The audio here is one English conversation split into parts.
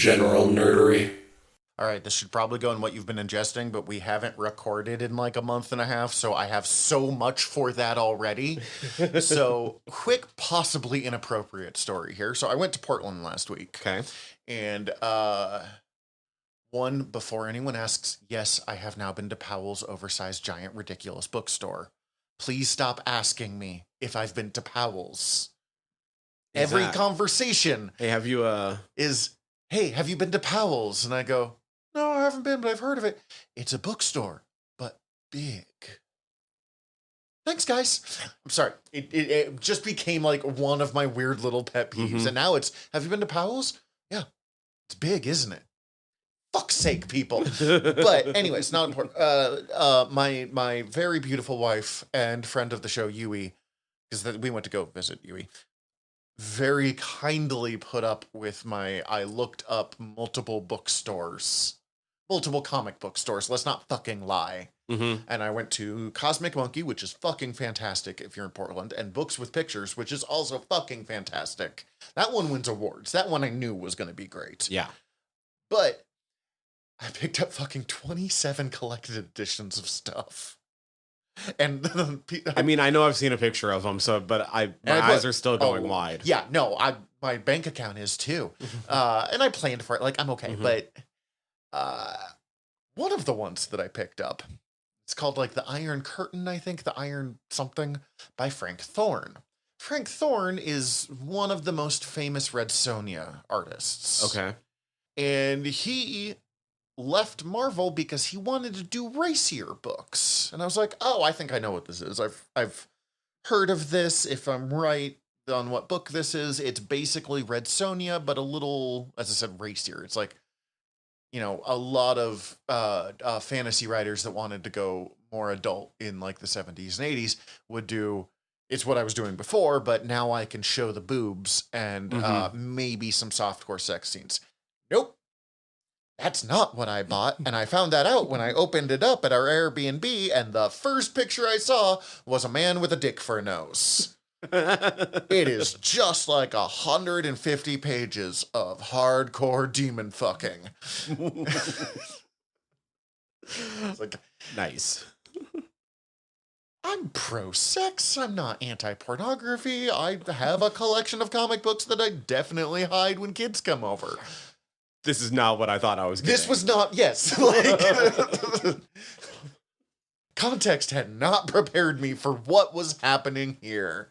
General nerdery. All right, this should probably go in what you've been ingesting, but we haven't recorded in like a month and a half, so I have so much for that already. So, quick, possibly inappropriate story here. So, I went to Portland last week. Okay. And, one, before anyone asks, yes, I have now been to Powell's oversized, giant, ridiculous bookstore. Please stop asking me if I've been to Powell's. Every conversation Hey, have you, is, hey, have you been to Powell's? And I go, no, I haven't been, but I've heard of it. It's a bookstore, but big. Thanks, guys. I'm sorry. It just became like one of my weird little pet peeves. Mm-hmm. And now it's, have you been to Powell's? Yeah. It's big, isn't it? Fuck's sake, people. But anyway, it's not important. My very beautiful wife and friend of the show, Yui, because we went to go visit Yui, very kindly put up with I looked up multiple bookstores, multiple comic book stores. Let's not fucking lie. Mm-hmm. And I went to Cosmic Monkey, which is fucking fantastic if you're in Portland, and Books with Pictures, which is also fucking fantastic. That one wins awards. That one I knew was going to be great. Yeah. But I picked up fucking 27 collected editions of stuff. And I mean, I know I've seen a picture of them, but my eyes are still going wide. Yeah, no, my bank account is too. And I planned for it. Like, I'm okay. Mm-hmm. But one of the ones that I picked up, it's called like The Iron Curtain, I think. The Iron something by Frank Thorne. Frank Thorne is one of the most famous Red Sonja artists. Okay. And he left Marvel because he wanted to do racier books. And I was like, oh, I think I know what this is. I've heard of this. If I'm right on what book this is, it's basically Red Sonja, but a little, as I said, racier. It's like, a lot of fantasy writers that wanted to go more adult in like the 70s and 80s would do, it's what I was doing before, but now I can show the boobs and maybe some softcore sex scenes. Nope. That's not what I bought, and I found that out when I opened it up at our Airbnb, and the first picture I saw was a man with a dick for a nose. It is just like 150 pages of hardcore demon fucking. It's like, nice. I'm pro-sex, I'm not anti-pornography, I have a collection of comic books that I definitely hide when kids come over. This is not what I thought I was getting. This was not, yes. Like, context had not prepared me for what was happening here.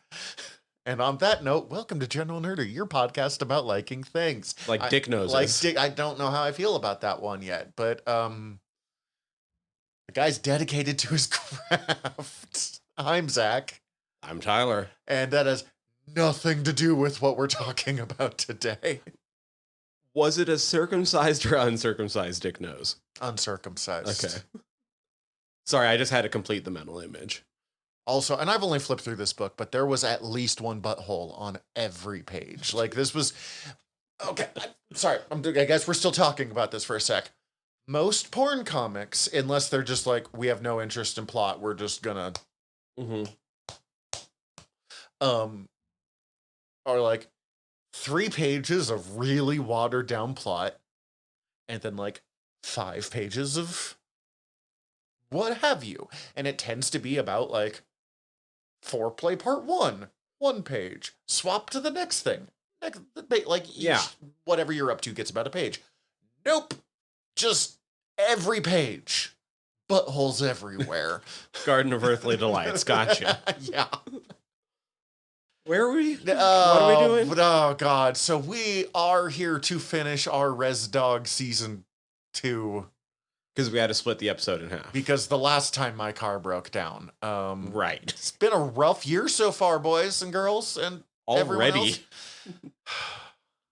And on that note, welcome to General Nerder, your podcast about liking things. Like dick noses. I don't know how I feel about that one yet, but the guy's dedicated to his craft. I'm Zach. I'm Tyler. And that has nothing to do with what we're talking about today. Was it a circumcised or uncircumcised dick nose? Uncircumcised. Okay. Sorry, I just had to complete the mental image. Also, and I've only flipped through this book, but there was at least one butthole on every page. Like, this was... Okay, sorry. I guess we're still talking about this for a sec. Most porn comics, unless they're just like, we have no interest in plot, we're just gonna... Are like 3 pages of really watered down plot, and then like 5 pages of what have you. And it tends to be about like foreplay part 1 page, swap to the next thing. Like whatever you're up to gets about a page. Nope. Just every page. Buttholes everywhere. Garden of Earthly Delights. Gotcha. Yeah. Where are we? What are we doing? Oh, God. So we are here to finish our Res Dog Season 2. Because we had to split the episode in half. Because the last time my car broke down. Right. It's been a rough year so far, boys and girls, and everyone else.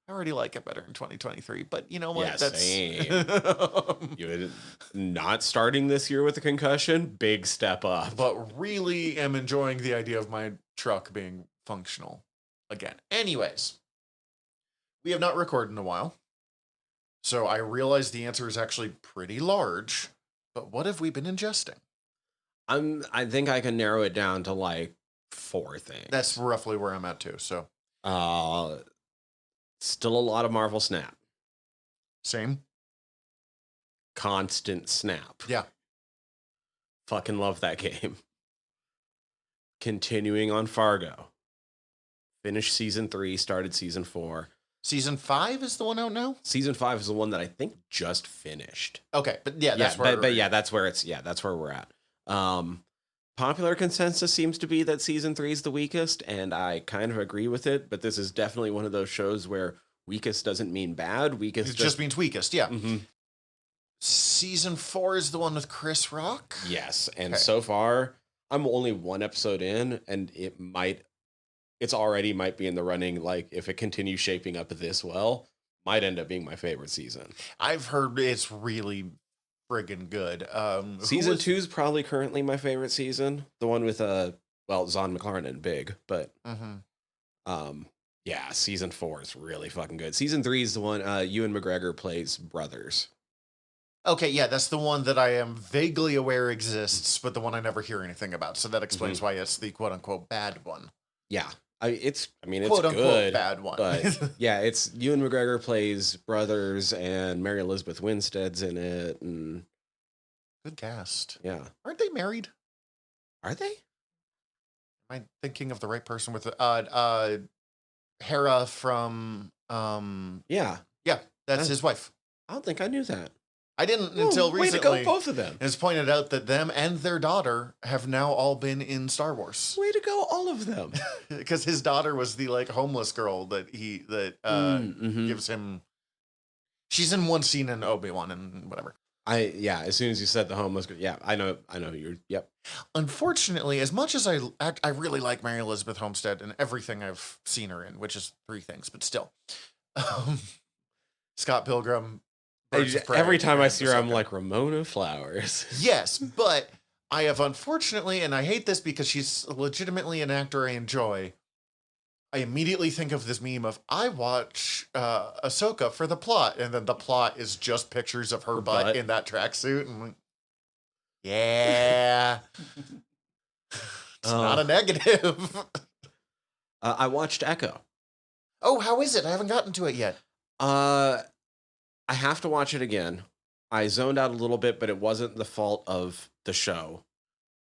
I already like it better in 2023, but you know what? Yeah, same. You not starting this year with a concussion, big step up. But really am enjoying the idea of my truck being functional again. Anyways, we have not recorded in a while, so I realize the answer is actually pretty large, but what have we been ingesting? I think I can narrow it down to like 4 things. That's roughly where I'm at too, so. Still a lot of Marvel Snap. Same. Constant Snap. Yeah. Fucking love that game. Continuing on Fargo. Finished season 3, started season 4. Season 5 is the one out now? Season 5 is the one that I think just finished. Okay, but yeah, that's where that's where we're at. Popular consensus seems to be that season 3 is the weakest, and I kind of agree with it, but this is definitely one of those shows where weakest doesn't mean bad. Weakest it just means weakest, yeah. Mm-hmm. Season 4 is the one with Chris Rock? Yes, and so far, I'm only one episode in, and it's already might be in the running, like, if it continues shaping up this well, might end up being my favorite season. I've heard it's really friggin' good. Season 2 is probably currently my favorite season. The one with, Zahn McClarnon and Big, but, yeah, season 4 is really fucking good. Season 3 is the one, Ewan McGregor plays brothers. Okay, yeah, that's the one that I am vaguely aware exists, but the one I never hear anything about. So that explains why it's the quote-unquote bad one. Yeah, it's quote-unquote good, bad one. But yeah, it's Ewan McGregor plays brothers, and Mary Elizabeth Winstead's in it, and good cast. Yeah, aren't they married? Are they? Am I thinking of the right person with Hera from Yeah, that's his wife. I don't think I knew that. I didn't until recently. Way to go, both of them. It's pointed out that them and their daughter have now all been in Star Wars. Way to go, all of them. Because his daughter was the like homeless girl that gives him. She's in one scene in Obi-Wan and whatever. As soon as you said the homeless girl, I know you're. Yep. Unfortunately, as much as I really like Mary Elizabeth Homestead and everything I've seen her in, which is 3 things, but still, Scott Pilgrim. Every time I see her, I'm like, Ramona Flowers. Yes, but I have unfortunately, and I hate this because she's legitimately an actor I enjoy, I immediately think of this meme of, I watch Ahsoka for the plot, and then the plot is just pictures of her butt in that tracksuit, and I'm like, yeah. It's not a negative. I watched Echo. Oh, how is it? I haven't gotten to it yet. I have to watch it again. I zoned out a little bit, but it wasn't the fault of the show.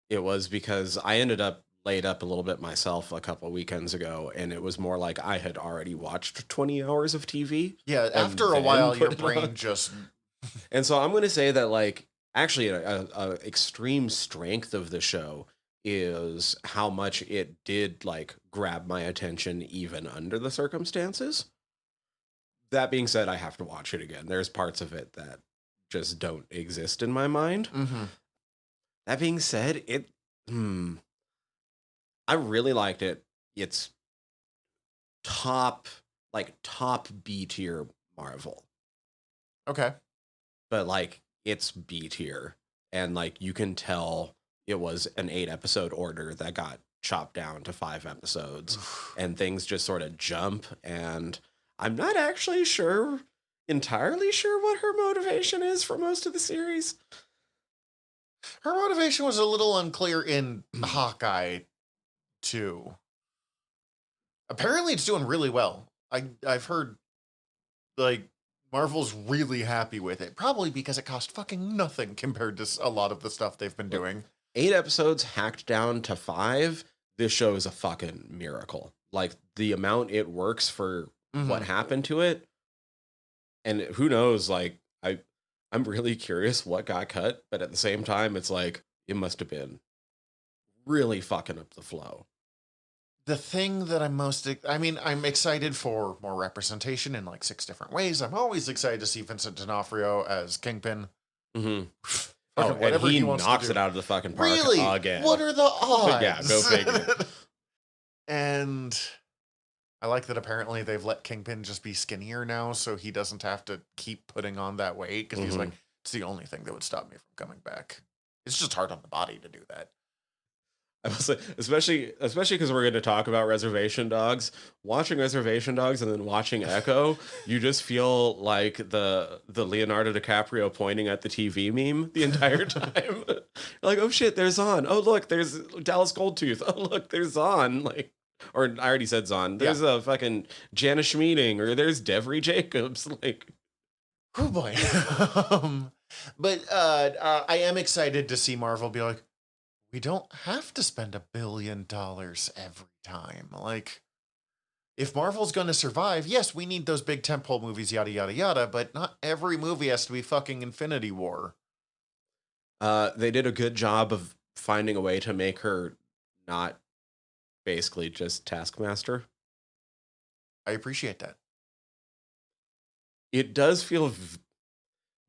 It was because I ended up laid up a little bit myself a couple of weekends ago, and it was more like I had already watched 20 hours of TV. Yeah, after a while, your brain just... And so I'm going to say that, like, actually, a extreme strength of the show is how much it did, like, grab my attention even under the circumstances. That being said, I have to watch it again. There's parts of it that just don't exist in my mind. Mm-hmm. That being said, I really liked it. It's top B tier Marvel. Okay. But like it's B tier, and like you can tell it was an 8-episode order that got chopped down to 5 episodes, and things just sort of jump, and I'm not actually entirely sure what her motivation is for most of the series. Her motivation was a little unclear in Hawkeye 2. Apparently it's doing really well. I've heard, like, Marvel's really happy with it. Probably because it cost fucking nothing compared to a lot of the stuff they've been doing. 8 episodes hacked down to 5. This show is a fucking miracle. Like, the amount it works for what happened to it. And who knows, like, I'm really curious what got cut, but at the same time, it's like, it must have been really fucking up the flow. The thing that I'm excited for more representation in like 6 different ways. I'm always excited to see Vincent D'Onofrio as Kingpin. Mm-hmm. And he knocks it out of the fucking park again. What are the odds? Yeah, go figure. And I like that apparently they've let Kingpin just be skinnier now, so he doesn't have to keep putting on that weight, because he's like, it's the only thing that would stop me from coming back. It's just hard on the body to do that. I will say, especially because we're going to talk about Reservation Dogs. Watching Reservation Dogs and then watching Echo, you just feel like the Leonardo DiCaprio pointing at the TV meme the entire time. Like, oh shit, there's Zahn. Oh look, there's Dallas Goldtooth. Oh look, there's Zahn. Like, or I already said Zahn. There's a fucking Janice Schmieding, or there's Devry Jacobs. Like, Oh boy. But I am excited to see Marvel be like, we don't have to spend $1 billion every time. Like, if Marvel's going to survive, yes, we need those big tentpole movies, yada, yada, yada, but not every movie has to be fucking Infinity War. They did a good job of finding a way to make her not basically just Taskmaster. I appreciate that. It does feel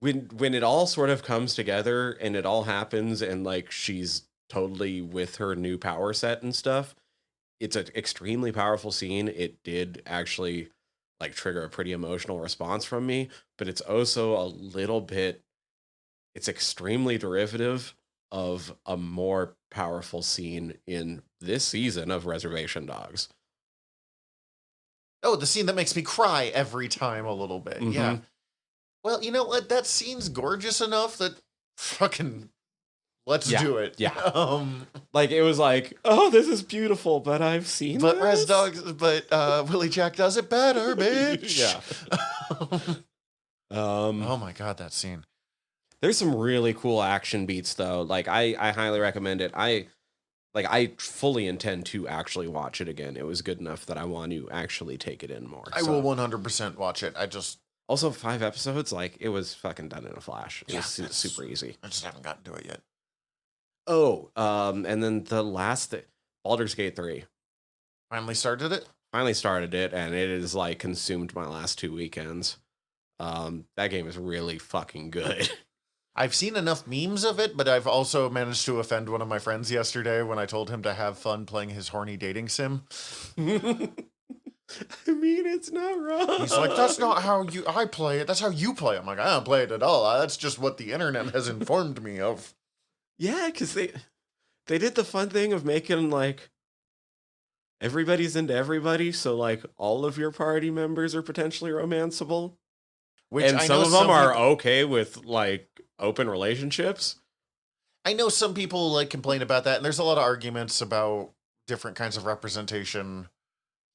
when it all sort of comes together and it all happens and like she's totally with her new power set and stuff. It's an extremely powerful scene. It did actually like trigger a pretty emotional response from me, but it's also a little bit, it's extremely derivative of a more powerful scene in this season of Reservation Dogs. Oh, the scene that makes me cry every time a little bit. Mhm. Yeah. Well, you know what? That scene's gorgeous enough that fucking let's Yeah, do it. yeah. Like it was like, oh, this is beautiful, but I've seen but this. Willie Jack does it better, bitch. Yeah. Oh my god, that scene. There's some really cool action beats though. Like I highly recommend it. I fully intend to actually watch it again. It was good enough that I want to actually take it in more. I will 100% watch it. I just also 5 episodes, like it was fucking done in a flash. It Yeah, was super easy. I just haven't gotten to it yet. Oh, and then the last Baldur's Gate 3. Finally started it? Finally started it, and it is like consumed my last 2 weekends. That game is really fucking good. I've seen enough memes of it, but I've also managed to offend one of my friends yesterday when I told him to have fun playing his horny dating sim. I mean, it's not wrong. He's like, that's not how I play it. That's how you play it. I'm like, I don't play it at all. That's just what the internet has informed me of. Yeah, because they did the fun thing of making like everybody's into everybody, so like all of your party members are potentially romanceable. Which and some of them are okay with like open relationships. I know some people like complain about that, and there's a lot of arguments about different kinds of representation.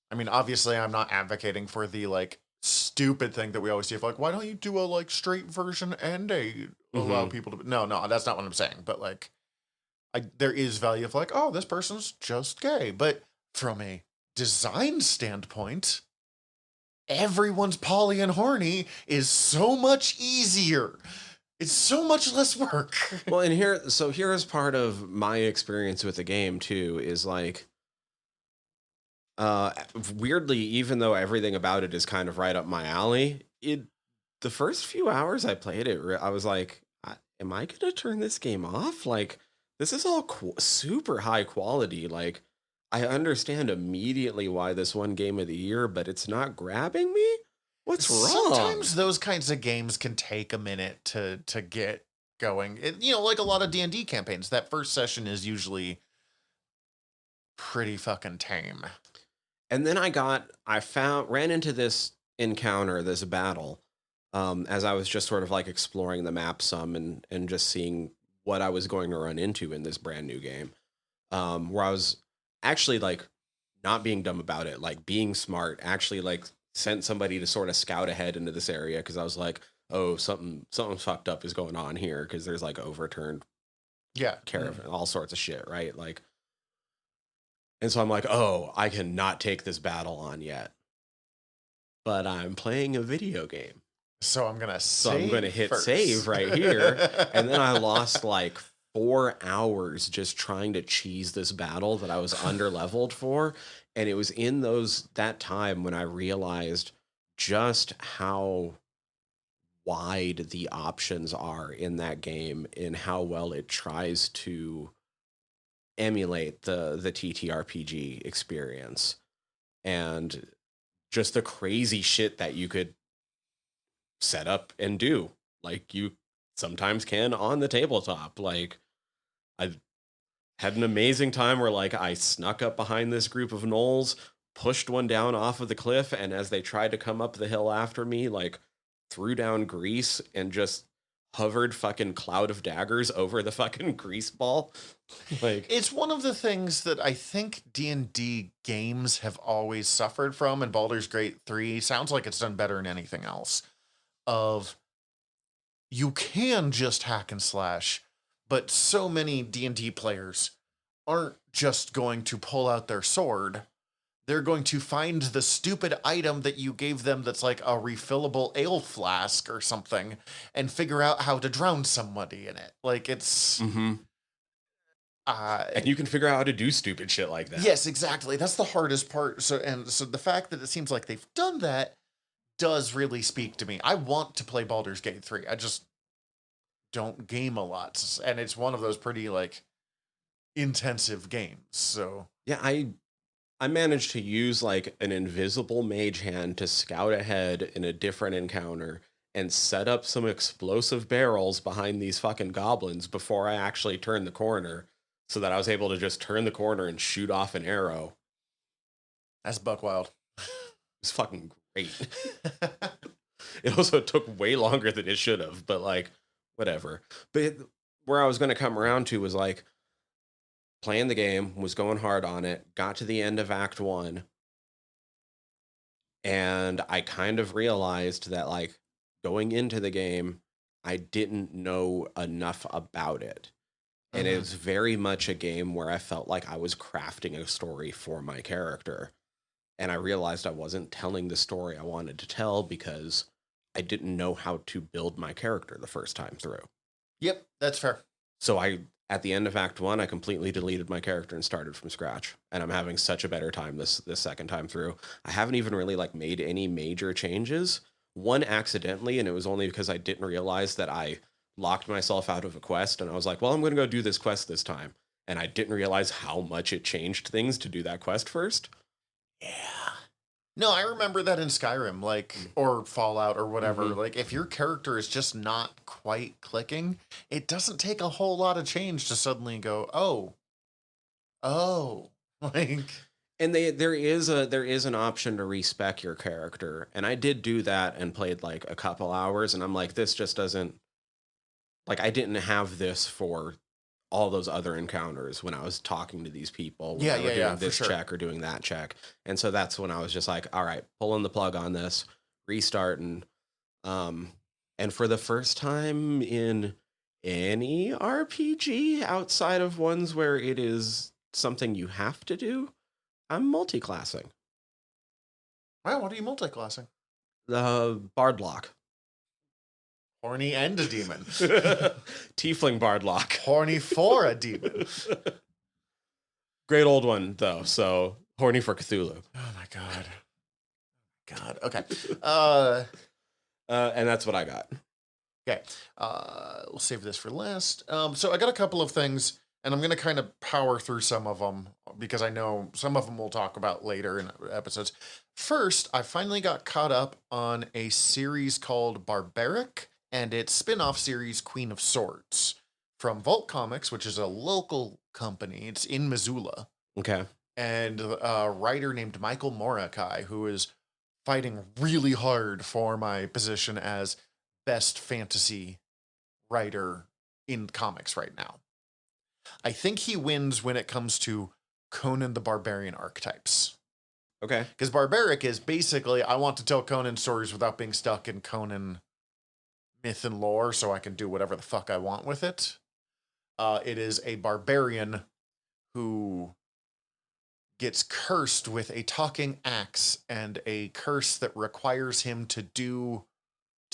I mean, obviously, I'm not advocating for the like stupid thing that we always see of like, why don't you do a like straight version and allow people to? No, that's not what I'm saying. But like, there is value of like, oh, this person's just gay. But from a design standpoint, everyone's poly and horny is so much easier. It's so much less work. Well, and here's part of my experience with the game too, is like, weirdly, even though everything about it is kind of right up my alley, the first few hours I played it, I was like, am I gonna turn this game off? Like, this is all super high quality. Like, I understand immediately why this won Game of the Year, but it's not grabbing me. What's wrong? Sometimes those kinds of games can take a minute to get going. Like a lot of D&D campaigns, that first session is usually pretty fucking tame. And then ran into this encounter, this battle, as I was just sort of like exploring the map some and just seeing what I was going to run into in this brand new game, where I was actually like not being dumb about it, like being smart, actually like sent somebody to sort of scout ahead into this area because I was like, oh, something fucked up is going on here because there's like overturned caravan, all sorts of shit, right? Like, and so I'm like, oh, I cannot take this battle on yet, but I'm playing a video game. So I'm gonna hit save right here, and then I lost like 4 hours just trying to cheese this battle that I was underleveled for. And it was in that time when I realized just how wide the options are in that game and how well it tries to emulate the TTRPG experience and just the crazy shit that you could set up and do like you sometimes can on the tabletop. Like, I've had an amazing time where like I snuck up behind this group of gnolls, pushed one down off of the cliff, and as they tried to come up the hill after me, like threw down grease and just hovered fucking cloud of daggers over the fucking grease ball. Like, it's one of the things that I think D&D games have always suffered from, and Baldur's Gate 3 sounds like it's done better than anything else, of you can just hack and slash, but so many D&D players aren't just going to pull out their sword. They're going to find the stupid item that you gave them that's like a refillable ale flask or something and figure out how to drown somebody in it. Like, it's... Mm-hmm. And you can figure out how to do stupid shit like that. Yes, exactly. That's the hardest part. So the fact that it seems like they've done that does really speak to me. I want to play Baldur's Gate 3. I just don't game a lot. And it's one of those pretty, like, intensive games. So yeah, I managed to use like an invisible mage hand to scout ahead in a different encounter and set up some explosive barrels behind these fucking goblins before I actually turned the corner, so that I was able to just turn the corner and shoot off an arrow. That's buck wild. It's fucking great. It also took way longer than it should have, but like, whatever. But where I was going to come around to was like, playing the game, was going hard on it, got to the end of Act 1, and I kind of realized that, like, going into the game, I didn't know enough about it. And it was very much a game where I felt like I was crafting a story for my character. And I realized I wasn't telling the story I wanted to tell because I didn't know how to build my character the first time through. Yep, that's fair. So at the end of Act 1, I completely deleted my character and started from scratch. And I'm having such a better time this second time through. I haven't even really like made any major changes. One accidentally, and it was only because I didn't realize that I locked myself out of a quest, and I was like, well, I'm going to go do this quest this time. And I didn't realize how much it changed things to do that quest first. Yeah. No, I remember that in Skyrim, like, or Fallout or whatever. Mm-hmm. Like, if your character is just not quite clicking, it doesn't take a whole lot of change to suddenly go, oh, like. And there is an option to respec your character, and I did do that and played like a couple hours, and I'm like, this just doesn't, like, I didn't have this for all those other encounters when I was talking to these people, when they were doing this check or doing that check. And so that's when I was just like, all right, pulling the plug on this, restarting. And for the first time in any RPG outside of ones where it is something you have to do, I'm multi-classing. Wow, what are you multi-classing? The Bard Lock. Horny and a demon. Tiefling Bard Lock. Horny for a demon. Great old one, though, so horny for Cthulhu. Oh my god. Okay. And that's what I got. Okay. We'll save this for last. So I got a couple of things, and I'm going to kind of power through some of them because I know some of them we'll talk about later in episodes. First, I finally got caught up on a series called Barbaric and its spin-off series Queen of Swords from Vault Comics, which is a local company. It's in Missoula. Okay. And a writer named Michael Morikai, who is fighting really hard for my position as best fantasy writer in comics right now. I think he wins when it comes to Conan the Barbarian archetypes. Okay. Because Barbaric is basically, I want to tell Conan stories without being stuck in Conan myth and lore, so I can do whatever the fuck I want with it. It is a barbarian who gets cursed with a talking axe and a curse that requires him to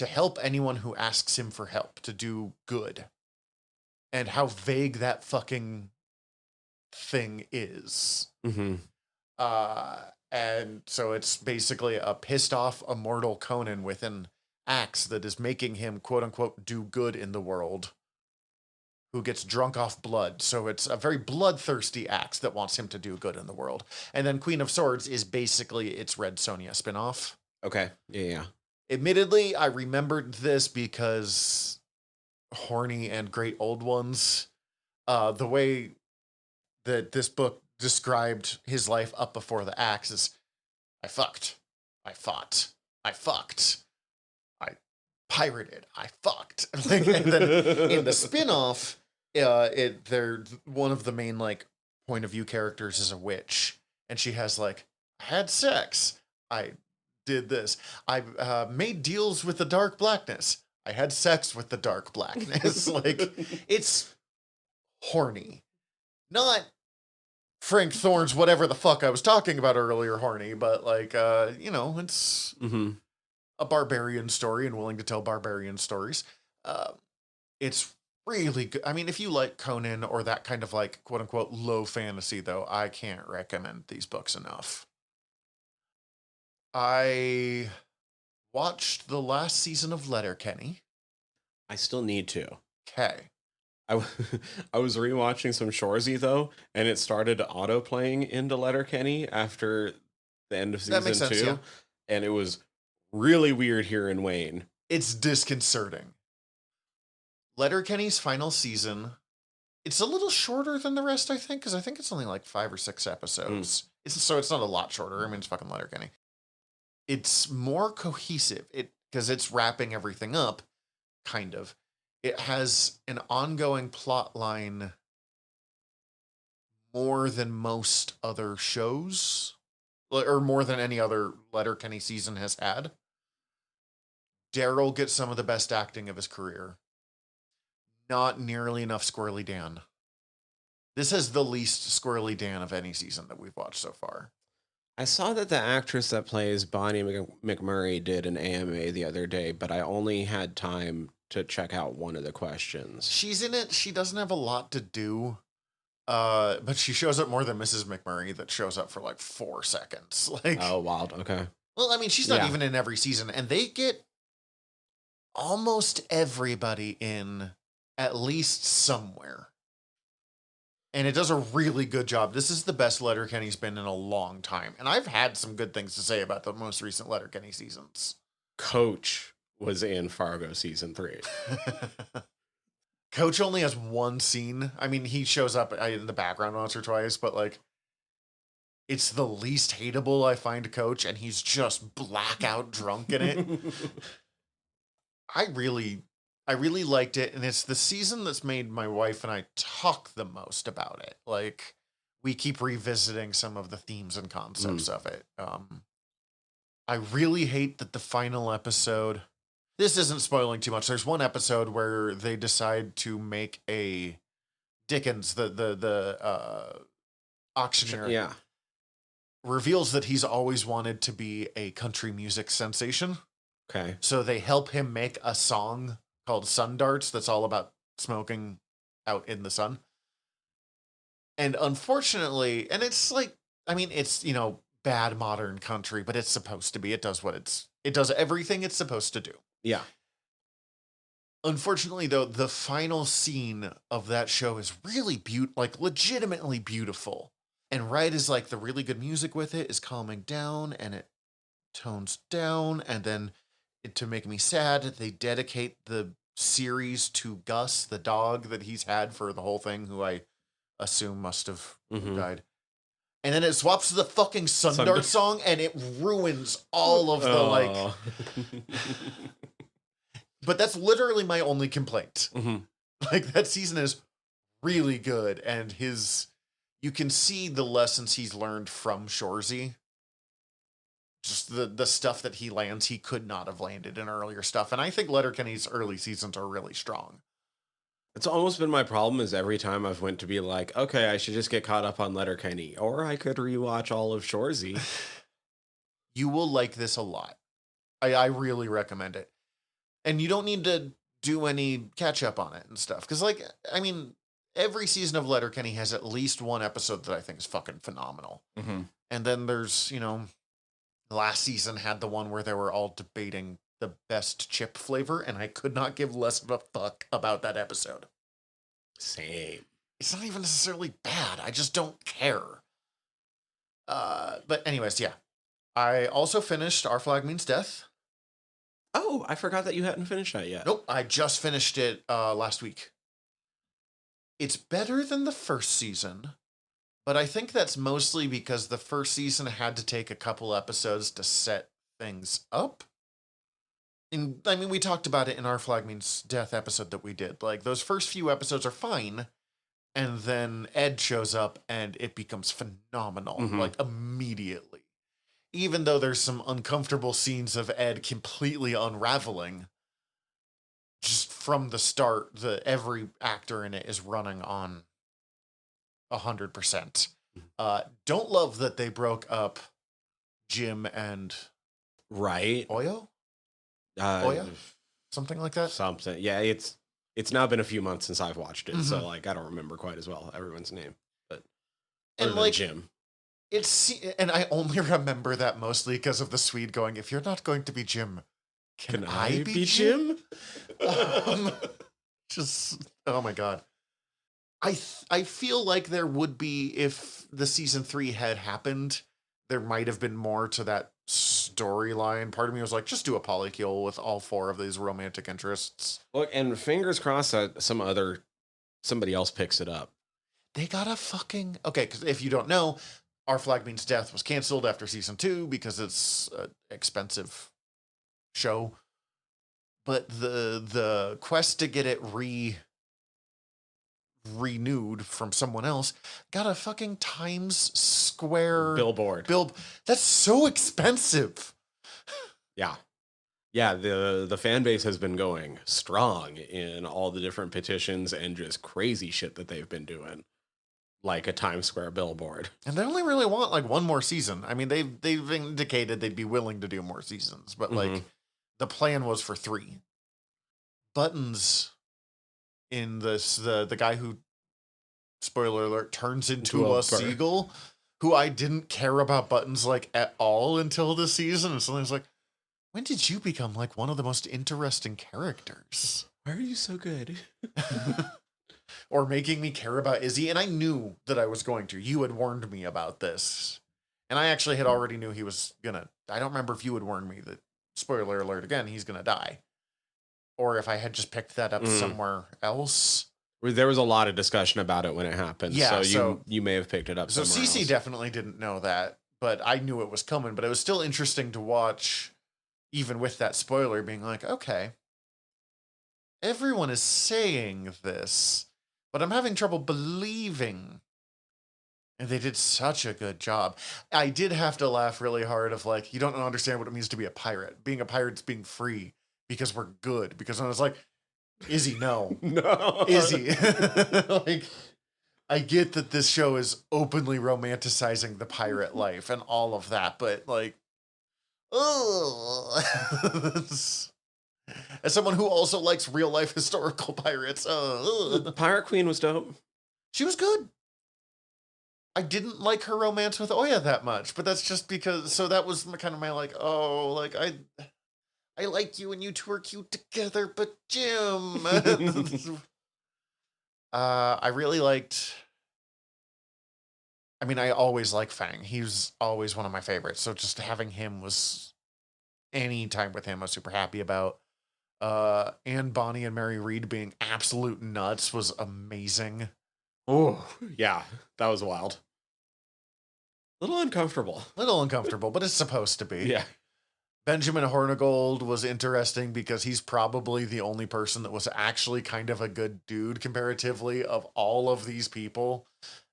help anyone who asks him for help, to do good. And how vague that fucking thing is. Mm-hmm. And so it's basically a pissed off immortal Conan with an axe that is making him, quote unquote, do good in the world, who gets drunk off blood. So it's a very bloodthirsty axe that wants him to do good in the world. And then Queen of Swords is basically its Red Sonja spinoff. Okay. Yeah. Admittedly, I remembered this because Horny and Great Old Ones, the way that this book described his life up before the axe is, I fucked, I fought, I fucked, I pirated, I fucked. Like, and then in the spinoff, they're one of the main like point of view characters is a witch, and she has like, I had sex, I did this, I made deals with the dark blackness, I had sex with the dark blackness. Like, it's horny. Not Frank Thorne's whatever the fuck I was talking about earlier horny, but like, it's a barbarian story and willing to tell barbarian stories. It's really good. I mean, if you like Conan or that kind of like quote unquote low fantasy, though, I can't recommend these books enough. I watched the last season of Letterkenny. I still need to. Okay. I was rewatching some Shoresy though, and it started auto playing into Letterkenny after the end of That makes season sense, 2, yeah. and it was really weird hearing Wayne. It's disconcerting. Letterkenny's final season, it's a little shorter than the rest, I think, because I think it's only like 5 or 6 episodes. It's not a lot shorter. I mean, it's fucking Letterkenny. It's more cohesive because it's wrapping everything up, kind of. It has an ongoing plot line more than most other shows, or more than any other Letterkenny season has had. Daryl gets some of the best acting of his career. Not nearly enough Squirrely Dan. This has the least Squirrely Dan of any season that we've watched so far. I saw that the actress that plays Bonnie McMurray did an AMA the other day, but I only had time to check out one of the questions. She's in it. She doesn't have a lot to do. But she shows up more than Mrs. McMurray that shows up for like 4 seconds. Like, oh, wild. Okay. Well, I mean, she's not even in every season, and they get almost everybody in at least somewhere. And it does a really good job. This is the best Letterkenny's been in a long time. And I've had some good things to say about the most recent Letterkenny seasons. Coach was in Fargo season 3. Coach only has one scene. I mean, he shows up in the background once or twice, but like, it's the least hateable I find Coach, and he's just blackout drunk in it. I really liked it, and it's the season that's made my wife and I talk the most about it. Like, we keep revisiting some of the themes and concepts of it. I really hate that the final episode, this isn't spoiling too much. There's one episode where they decide to make a Thickens, the auctioneer, reveals that he's always wanted to be a country music sensation. Okay. So they help him make a song called Sun Darts that's all about smoking out in the sun. And unfortunately, and it's like, I mean, it's, bad modern country, but it's supposed to be. It does everything it's supposed to do. Yeah. Unfortunately, though, the final scene of that show is really legitimately beautiful. And right as like the really good music with it is calming down and it tones down, and then to make me sad, they dedicate the series to Gus, the dog that he's had for the whole thing, who I assume must have died. And then it swaps to the fucking Sundart song, and it ruins all of the But that's literally my only complaint. Like, that season is really good, and you can see the lessons he's learned from Shoresy. Just the stuff that he lands, he could not have landed in earlier stuff. And I think Letterkenny's early seasons are really strong. It's almost been my problem is every time I've went to be like, okay, I should just get caught up on Letterkenny, or I could rewatch all of Shoresy. You will like this a lot. I really recommend it. And you don't need to do any catch up on it and stuff. Because, every season of Letterkenny has at least one episode that I think is fucking phenomenal. And then there's, last season had the one where they were all debating the best chip flavor, and I could not give less of a fuck about that episode. Same. It's not even necessarily bad. I just don't care. But anyways, yeah. I also finished Our Flag Means Death. Oh, I forgot that you hadn't finished that yet. Nope, I just finished it last week. It's better than the first season, but I think that's mostly because the first season had to take a couple episodes to set things up. And we talked about it in Our Flag Means Death episode that we did. Like, those first few episodes are fine, and then Ed shows up and it becomes phenomenal, like, immediately. Even though there's some uncomfortable scenes of Ed completely unraveling, from the start, every actor in it is running on 100%. Don't love that they broke up Jim and Right. Oyo? Oya? Something like that? Something. Yeah, it's now been a few months since I've watched it, so like I don't remember quite as well everyone's name. But and like Jim. And I only remember that mostly because of the Swede going, if you're not going to be Jim, can I be Jim? Just, oh my God. I feel like there would be, if the season 3 had happened, there might have been more to that storyline. Part of me was like, just do a polycule with all 4 of these romantic interests. Look, and fingers crossed that somebody else picks it up. They got a fucking... Okay, because if you don't know, Our Flag Means Death was canceled after season 2 because it's an expensive show. But the quest to get it renewed from someone else got a fucking Times Square billboard. That's so expensive. Yeah. The fan base has been going strong in all the different petitions and just crazy shit that they've been doing, like a Times Square billboard. And they only really want like 1 more season. I mean, they've indicated they'd be willing to do more seasons, but like the plan was for 3. Buttons in this, the guy who, spoiler alert, turns into a seagull, who I didn't care about Buttons like at all until this season. And so I was like, when did you become like one of the most interesting characters? Why are you so good? Or making me care about Izzy. And I knew that I was going to. You had warned me about this. And I actually had already knew he was gonna... I don't remember if you had warned me that, spoiler alert again, he's gonna die. Or if I had just picked that up somewhere else. There was a lot of discussion about it when it happened. Yeah, so you may have picked it up somewhere else. So Cece definitely didn't know that, but I knew it was coming. But it was still interesting to watch, even with that spoiler, being like, okay, everyone is saying this, but I'm having trouble believing. And they did such a good job. I did have to laugh really hard of like, you don't understand what it means to be a pirate. Being a pirate is being free. Because we're good. Because I was like, Izzy, no. No. Izzy. Like, I get that this show is openly romanticizing the pirate life and all of that, but like, as someone who also likes real life historical pirates, the Pirate Queen was dope. She was good. I didn't like her romance with Oya that much, but that's just because, so that was kind of my like, oh, like I like you and you 2 are cute together, but Jim. I really liked... I mean, I always like Fang. He's always one of my favorites. So just having him was... Any time with him I was super happy about. And Bonnie and Mary Reed being absolute nuts was amazing. Oh, yeah. That was wild. Little uncomfortable, but it's supposed to be. Yeah. Benjamin Hornigold was interesting because he's probably the only person that was actually kind of a good dude comparatively of all of these people.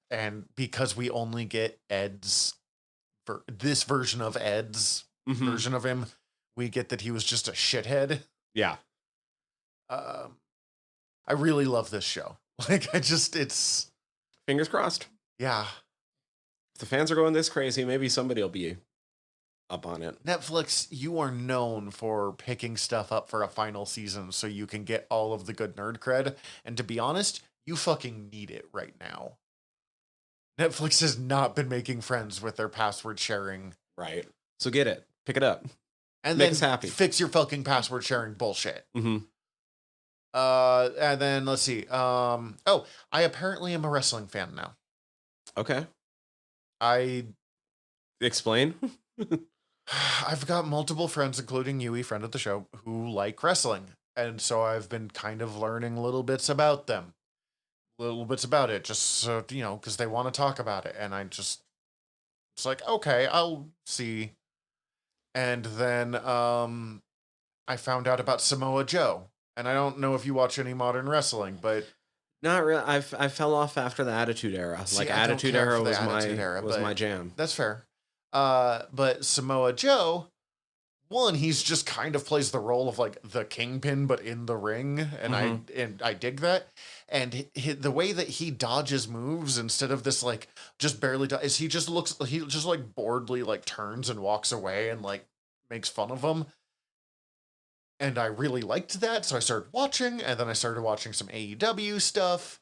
And because we only get Ed's, for this version of Ed's version of him, we get that he was just a shithead. Yeah. I really love this show. Like, it's... Fingers crossed. Yeah. If the fans are going this crazy, maybe somebody will be up on it. Netflix, you are known for picking stuff up for a final season so you can get all of the good nerd cred. And to be honest, you fucking need it right now. Netflix has not been making friends with their password sharing. Right. So get it. Pick it up. And Make then us happy. Fix your fucking password sharing bullshit. And then let's see. I apparently am a wrestling fan now. Okay. Explain. I've got multiple friends, including Yui, friend of the show, who like wrestling. And so I've been kind of learning little bits about them. Little bits about it, just so, you know, because they want to talk about it. And it's like, okay, I'll see. And then I found out about Samoa Joe. And I don't know if you watch any modern wrestling, but... Not really. I fell off after the Attitude Era. See, like, Attitude Era was Attitude Era, was my jam. That's fair. But Samoa Joe one, he's just kind of plays the role of like the kingpin, but in the ring, and I dig that. And the way that he dodges moves instead of this like just barely is he just like boredly like turns and walks away and like makes fun of him. And I really liked that, so I started watching, and then I started watching some AEW stuff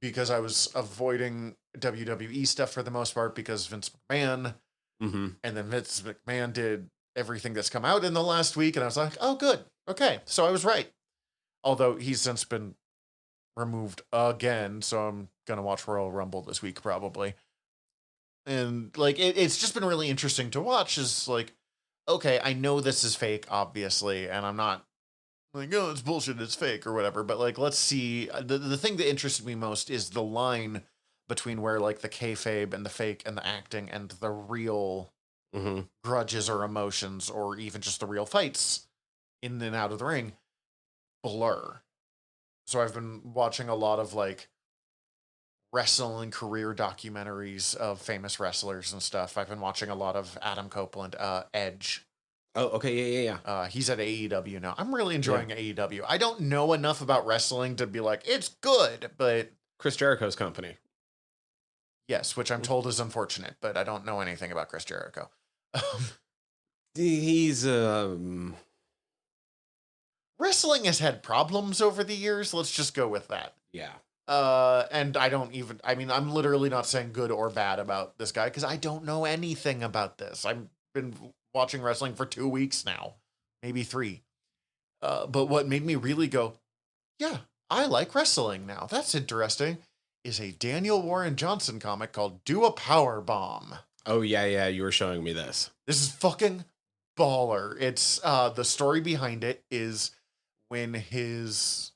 because I was avoiding WWE stuff for the most part because Vince McMahon, and then Vince McMahon did everything that's come out in the last week, and I was like, oh, good. Okay, so I was right. Although he's since been removed again, so I'm gonna watch Royal Rumble this week probably. And like it's just been really interesting to watch. Is like, okay, I know this is fake, obviously, and I'm not like, oh, it's bullshit, it's fake or whatever. But like, let's see. The thing that interested me most is the line between where like the kayfabe and the fake and the acting and the real grudges or emotions or even just the real fights in and out of the ring blur. So I've been watching a lot of like wrestling career documentaries of famous wrestlers and stuff. I've been watching a lot of Adam Copeland, Edge. Oh, okay, yeah. He's at AEW now. I'm really enjoying AEW. I don't know enough about wrestling to be like, it's good, but... Chris Jericho's company. Yes, which I'm told is unfortunate, but I don't know anything about Chris Jericho. He's wrestling has had problems over the years. Let's just go with that. Yeah. And I'm literally not saying good or bad about this guy because I don't know anything about this. I've been watching wrestling for 2 weeks now, maybe 3. But what made me really go, yeah, I like wrestling now. That's interesting. Is a Daniel Warren Johnson comic called Do a Power Bomb. Oh, yeah. You were showing me this. This is fucking baller. It's the story behind it is when his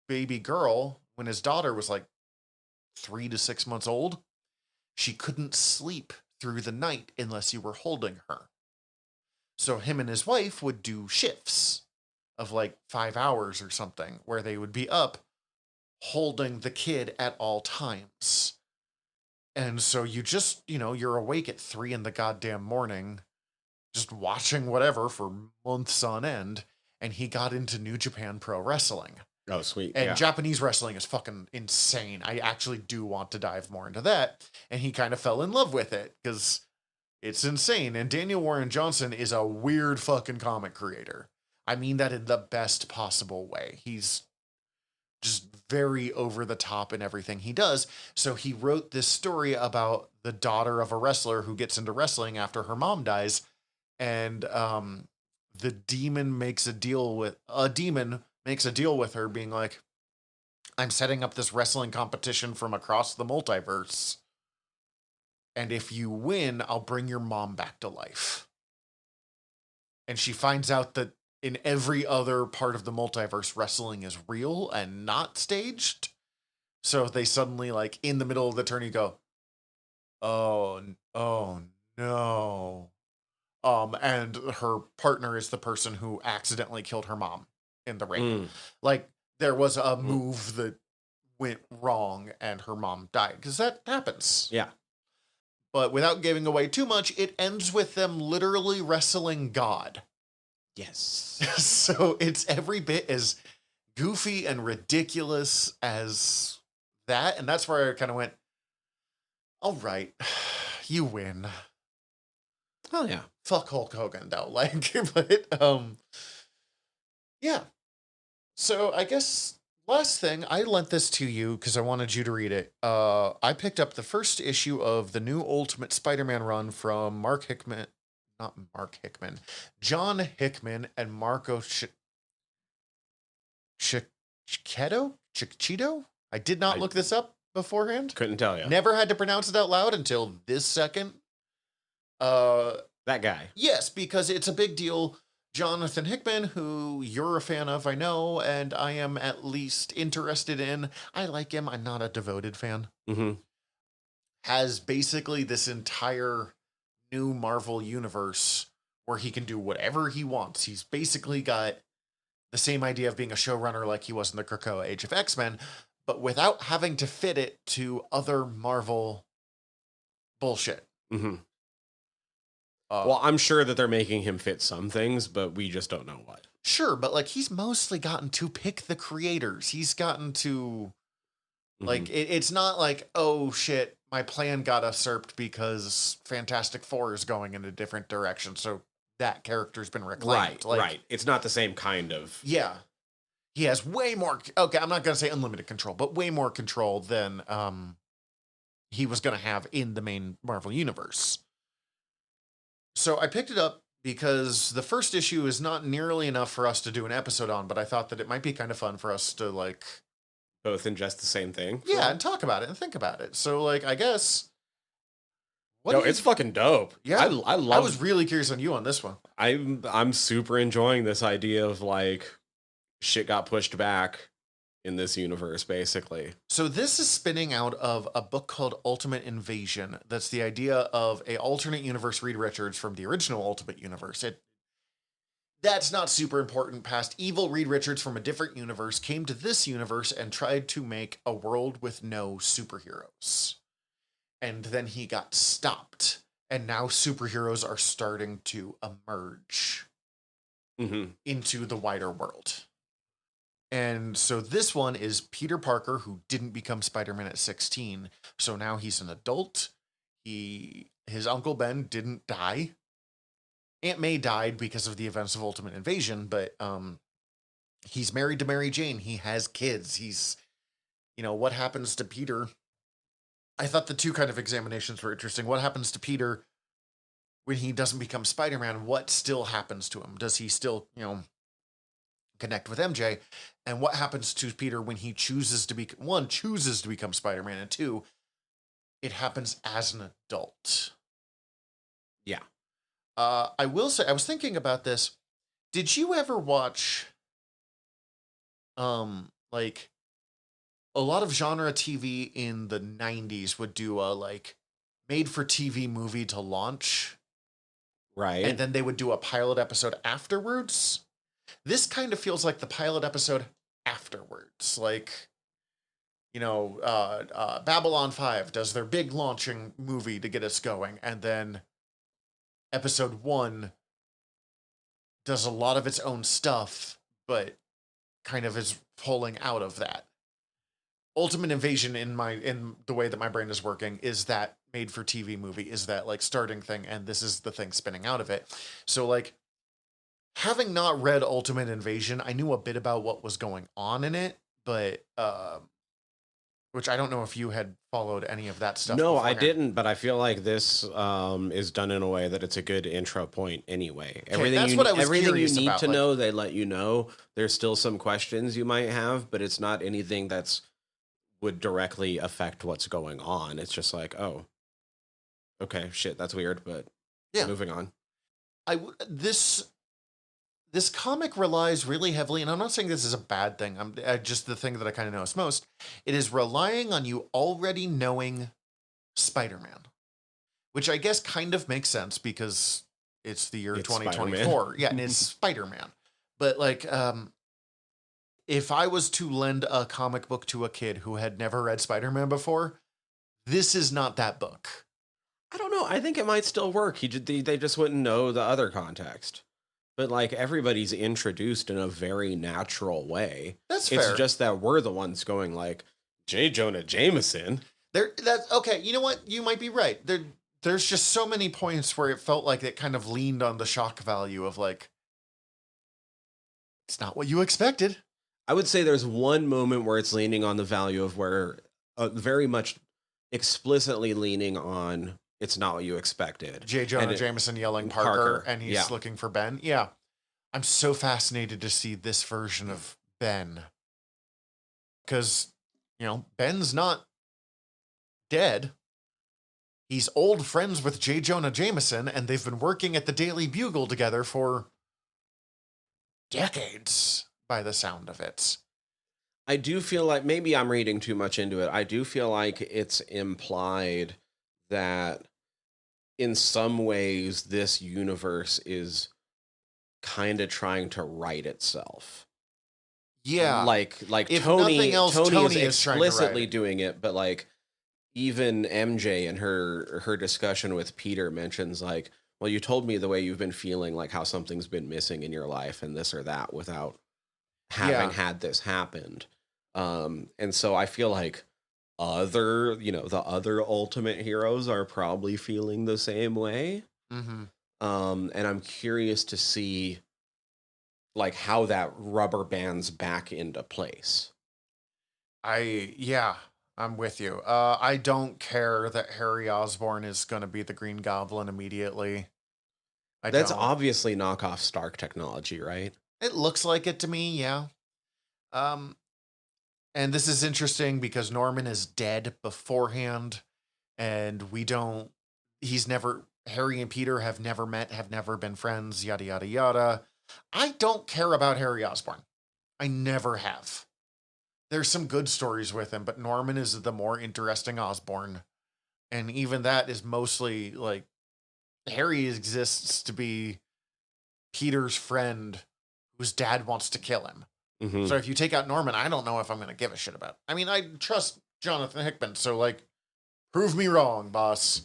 baby girl, when his daughter was like 3 to 6 months old, she couldn't sleep through the night unless you were holding her. So him and his wife would do shifts of like 5 hours or something where they would be up holding the kid at all times. And so you just, you're awake at 3 in the goddamn morning, just watching whatever for months on end. And he got into New Japan Pro Wrestling. Oh, sweet. And Japanese wrestling is fucking insane. I actually do want to dive more into that. And he kind of fell in love with it because it's insane. And Daniel Warren Johnson is a weird fucking comic creator. I mean that in the best possible way. He's just very over the top in everything he does. So he wrote this story about the daughter of a wrestler who gets into wrestling after her mom dies. And the demon makes a deal with her being like, I'm setting up this wrestling competition from across the multiverse. And if you win, I'll bring your mom back to life. And she finds out that in every other part of the multiverse, wrestling is real and not staged. So they suddenly, like, in the middle of the tourney go, oh no. And her partner is the person who accidentally killed her mom in the ring. Like, there was a move that went wrong and her mom died, because that happens. Yeah. But without giving away too much, it ends with them literally wrestling God. Yes. So it's every bit as goofy and ridiculous as that. And that's where I kind of went, all right, you win. Oh, yeah. Fuck Hulk Hogan, though. Like, but, yeah. So I guess last thing, I lent this to you because I wanted you to read it. I picked up the first issue of the new Ultimate Spider-Man run from John Hickman and Marco Cicchito? I did not look this up beforehand. Couldn't tell you. Never had to pronounce it out loud until this second. That guy. Yes, because it's a big deal. Jonathan Hickman, who you're a fan of, I know, and I am at least interested in. I like him. I'm not a devoted fan. Has basically this entire new Marvel universe where he can do whatever he wants. He's basically got the same idea of being a showrunner like he was in the Krakoa Age of X-Men, but without having to fit it to other Marvel bullshit. Well, I'm sure that they're making him fit some things, but we just don't know what. Sure, but like he's mostly gotten to pick the creators. He's gotten to like it's not like, oh shit, my plan got usurped because Fantastic Four is going in a different direction, so that character's been reclaimed. Right. It's not the same kind of. Yeah. He has way more. Okay, I'm not gonna say unlimited control, but way more control than he was gonna have in the main Marvel universe. So I picked it up because the first issue is not nearly enough for us to do an episode on, but I thought that it might be kind of fun for us to like both ingest the same thing. Yeah, and talk about it and think about it. So like I guess it's fucking dope. Yeah. I love I was really curious on you on this one. I'm super enjoying this idea of like shit got pushed back in this universe, basically. So this is spinning out of a book called Ultimate Invasion. That's the idea of a alternate universe Reed Richards from the original Ultimate Universe. That's not super important. Past evil Reed Richards from a different universe came to this universe and tried to make a world with no superheroes. And then he got stopped. And now superheroes are starting to emerge into the wider world. And so this one is Peter Parker, who didn't become Spider-Man at 16. So now he's an adult. His Uncle Ben didn't die. Aunt May died because of the events of Ultimate Invasion, but he's married to Mary Jane. He has kids. He's, what happens to Peter? I thought the two kind of examinations were interesting. What happens to Peter when he doesn't become Spider-Man? What still happens to him? Does he still, connect with MJ? And what happens to Peter when he chooses to become Spider-Man, and two, it happens as an adult. Yeah. I will say, I was thinking about this. Did you ever watch, like, a lot of genre TV in the 90s would do a, like, made-for-TV movie to launch? Right. And then they would do a pilot episode afterwards? This kind of feels like the pilot episode afterwards. Like, Babylon 5 does their big launching movie to get us going, and then episode 1 does a lot of its own stuff, but kind of is pulling out of that. Ultimate Invasion in the way that my brain is working is that made for TV movie, is that like starting thing, and this is the thing spinning out of it. So like, having not read Ultimate Invasion, I knew a bit about what was going on in it, but which I don't know if you had followed any of that stuff. No, I didn't, but I feel like this is done in a way that it's a good intro point anyway. Okay, Everything you need to know, they let you know. There's still some questions you might have, but it's not anything that's would directly affect what's going on. It's just like, oh, okay, shit, that's weird, but yeah, moving on. This comic relies really heavily, and I'm not saying this is a bad thing. I'm just the thing that I kind of notice most. It is relying on you already knowing Spider-Man, which I guess kind of makes sense because it's the year 2024. Spider-Man. Yeah, and it's Spider-Man. But like, if I was to lend a comic book to a kid who had never read Spider-Man before, this is not that book. I don't know. I think it might still work. They just wouldn't know the other context. But like everybody's introduced in a very natural way. That's fair. It's just that we're the ones going like J. Jonah Jameson. That's okay. You know what? You might be right. There's just so many points where it felt like it kind of leaned on the shock value of like, it's not what you expected. I would say there's one moment where it's leaning on the value of where very much explicitly leaning on it's not what you expected. J. Jonah Jameson yelling Parker, and he's looking for Ben. Yeah. I'm so fascinated to see this version of Ben. Because, Ben's not dead. He's old friends with J. Jonah Jameson, and they've been working at the Daily Bugle together for decades, by the sound of it. I do feel like, maybe I'm reading too much into it, I do feel like it's implied that in some ways this universe is kind of trying to right itself. Yeah. Like if Tony is explicitly doing it, but like even MJ in her discussion with Peter mentions like, well, you told me the way you've been feeling, like how something's been missing in your life and this or that without having Yeah. had this happened. And so I feel like the other ultimate heroes are probably feeling the same way. Hmm. And I'm curious to see like how that rubber bands back into place. Yeah, I'm with you. I don't care that Harry Osborn is going to be the Green Goblin immediately. I That's don't. obviously knockoff Stark technology, right? It looks like it to me, yeah. Um, and this is interesting because Norman is dead beforehand, and we don't. He's never. Harry and Peter have never met, have never been friends, yada yada yada. I don't care about Harry Osborn. I never have. There's some good stories with him, but Norman is the more interesting Osborn. And even that is mostly like Harry exists to be Peter's friend whose dad wants to kill him. Mm-hmm. So if you take out Norman, I don't know if I'm going to give a shit about. I mean, I trust Jonathan Hickman, so like, prove me wrong, boss.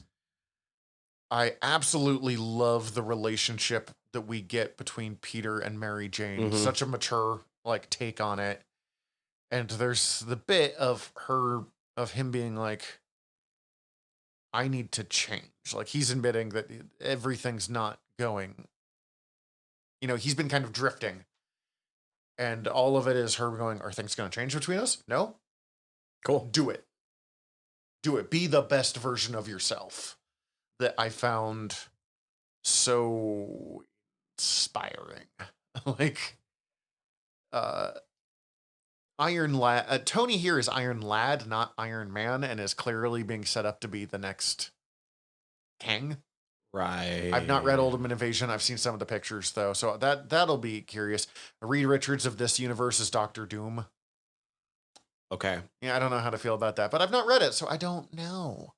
I absolutely love the relationship that we get between Peter and Mary Jane. Mm-hmm. Such a mature like take on it. And there's the bit of him being like, I need to change. Like he's admitting that everything's not going. He's been kind of drifting. And all of it is her going, are things going to change between us? No? Cool. Do it. Do it. Be the best version of yourself. That I found so inspiring. Like, Iron Lad. Tony here is Iron Lad, not Iron Man, and is clearly being set up to be the next king. Right. I've not read Ultimate Invasion. I've seen some of the pictures though, so that'll be curious. Reed Richards of this universe is Doctor Doom. Okay. Yeah, I don't know how to feel about that, but I've not read it, so I don't know.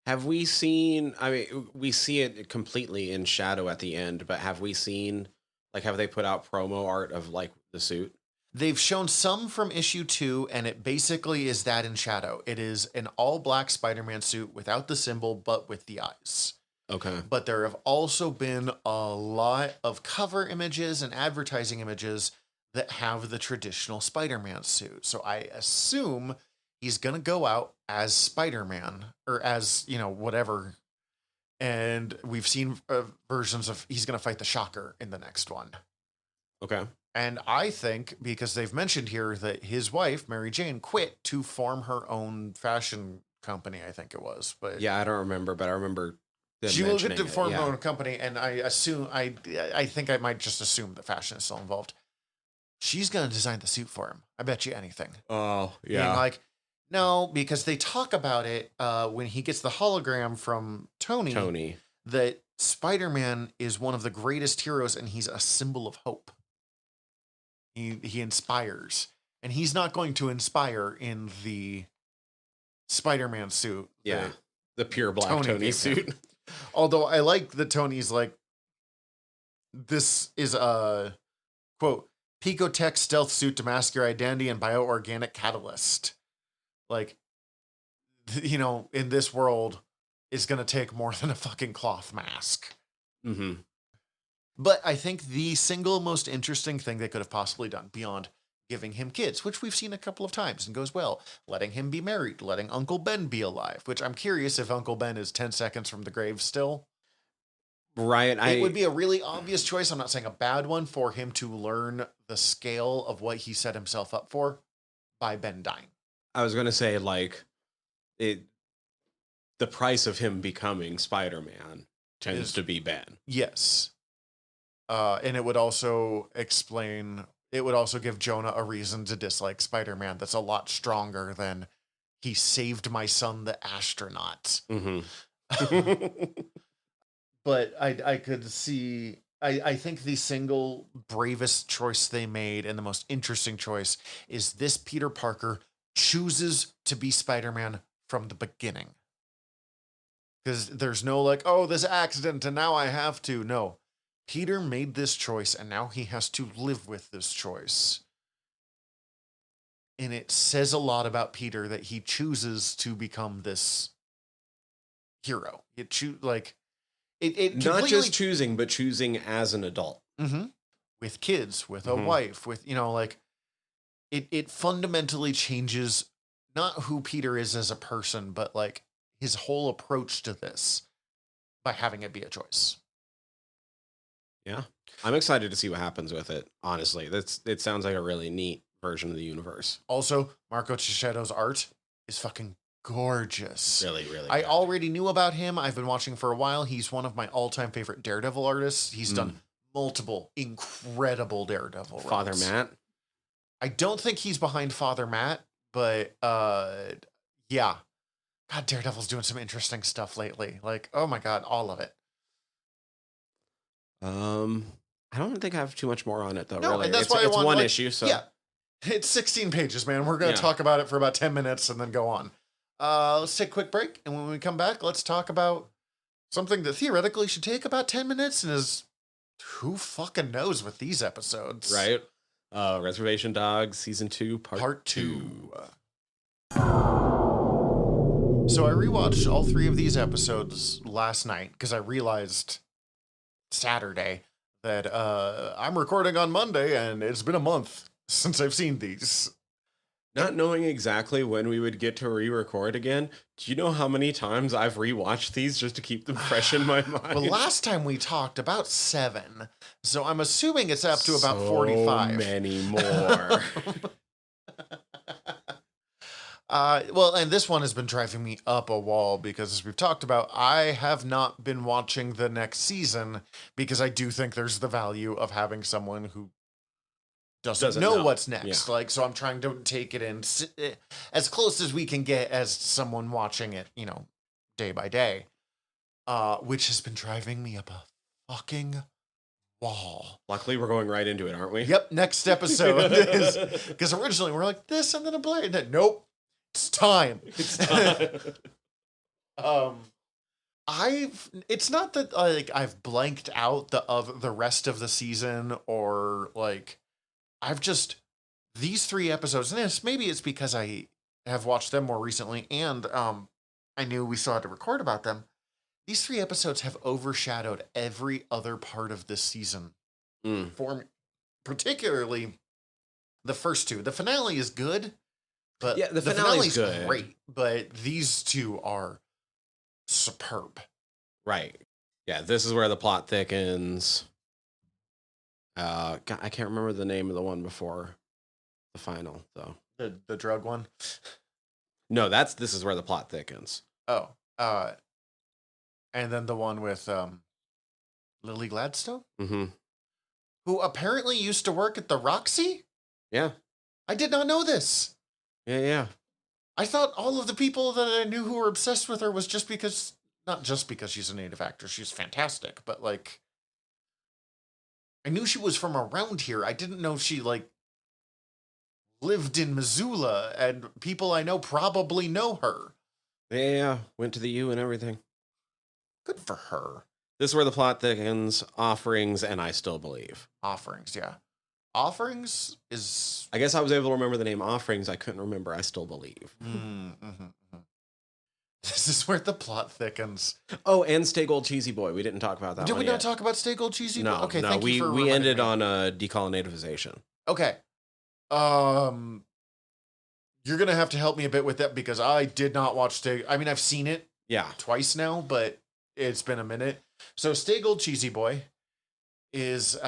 Have we seen, I mean, we see it completely in shadow at the end, but have we seen, like, have they put out promo art of, like, the suit? They've shown some from issue 2, and it basically is that in shadow. It is an all-black Spider-Man suit without the symbol, but with the eyes. Okay. But there have also been a lot of cover images and advertising images that have the traditional Spider-Man suit. So I assume he's going to go out as Spider-Man or as, whatever. And we've seen versions of he's going to fight the Shocker in the next one. Okay. And I think because they've mentioned here that his wife, Mary Jane, quit to form her own fashion company, I think it was. But yeah, I don't remember, but I remember she will get to it, form yeah. her own company, and I think I might just assume that fashion is still involved. She's gonna design the suit for him. I bet you anything. Oh, yeah. Being like, no, because they talk about it when he gets the hologram from Tony. That Spider-Man is one of the greatest heroes, and he's a symbol of hope. He inspires, and he's not going to inspire in the Spider-Man suit. Yeah, the pure black Tony suit. Although I like that Tony's like, this is a quote Picotech stealth suit to mask your identity and bioorganic catalyst. Like, in this world, it's gonna take more than a fucking cloth mask. Mm-hmm. But I think the single most interesting thing they could have possibly done beyond giving him kids, which we've seen a couple of times and goes well, letting him be married, letting Uncle Ben be alive, which I'm curious if Uncle Ben is 10 seconds from the grave still. Right. It would be a really obvious choice. I'm not saying a bad one for him to learn the scale of what he set himself up for by Ben dying. I was going to say, like, the price of him becoming Spider-Man tends to be Ben. Yes. And it would also give Jonah a reason to dislike Spider-Man that's a lot stronger than he saved my son, the astronaut. Mm-hmm. But I could see, I think the single bravest choice they made and the most interesting choice is this Peter Parker chooses to be Spider-Man from the beginning. Because there's no like, oh, this accident and now I have to. No. Peter made this choice, and now he has to live with this choice. And it says a lot about Peter that he chooses to become this hero. It Not completely, just choosing, but choosing as an adult. with kids, with a Mhm. wife, with it fundamentally changes not who Peter is as a person, but like his whole approach to this by having it be a choice. Yeah. I'm excited to see what happens with it, honestly. It sounds like a really neat version of the universe. Also, Marco Cicchetto's art is fucking gorgeous. Really, really I good. already knew about him. I've been watching for a while. He's one of my all-time favorite Daredevil artists. He's done multiple incredible Daredevil Father runs. Matt. I don't think he's behind Father Matt, but yeah. God, Daredevil's doing some interesting stuff lately. Like, oh my God, all of it. I don't think I have too much more on it though. No, really, and that's it's why I want, one like, issue. So yeah, it's 16 pages, man. We're going to talk about it for about 10 minutes and then go on. Let's take a quick break. And when we come back, let's talk about something that theoretically should take about 10 minutes and is who fucking knows with these episodes. Right. Reservation Dogs, season 2, part 2. So I rewatched all 3 of these episodes last night because I realized Saturday that I'm recording on Monday and it's been a month since I've seen these. Not knowing exactly when we would get to re-record again, do you know how many times I've rewatched these just to keep them fresh in my mind? Well, last time we talked about 7, so I'm assuming it's up to about so 45. Many more. Well, and this one has been driving me up a wall because, as we've talked about, I have not been watching the next season because I do think there's the value of having someone who doesn't know what's next. Yeah. Like, so I'm trying to take it in as close as we can get as someone watching it, day by day, which has been driving me up a fucking wall. Luckily, we're going right into it, aren't we? Yep, next episode is because originally we're like this and then a blade. Nope, it's time. It's time. It's not that like I've blanked out the rest of the season or like I've just these 3 episodes, and maybe it's because I have watched them more recently and I knew we still had to record about them. These 3 episodes have overshadowed every other part of this season for me, particularly the first 2. The finale is good, but yeah, the finale's good. Great, but these 2 are superb. Right. Yeah, this is where the plot thickens. God, I can't remember the name of the one before the final, though. The drug one? No, this is where the plot thickens. Oh. And then the one with Lily Gladstone? Mm-hmm. Who apparently used to work at the Roxy? Yeah. I did not know this. Yeah. I thought all of the people that I knew who were obsessed with her was not just because she's a native actress, she's fantastic, but like, I knew she was from around here. I didn't know she like lived in Missoula, and people I know probably know her. Yeah. Went to the U and everything. Good for her. This is where the plot thickens, offerings, and I Still Believe. Offerings, yeah. Offerings is... I guess I was able to remember the name Offerings. I couldn't remember I Still Believe. This is where the plot thickens. Oh, and Stay Gold Cheesy Boy. We didn't talk about that. Did one we not yet. talk about Stay Gold Cheesy Boy? No, Okay, no. thank you for We ended me. on decolonization. Okay. You're gonna have to help me a bit with that because I did not watch I've seen it twice now, but it's been a minute. So Stay Gold Cheesy Boy is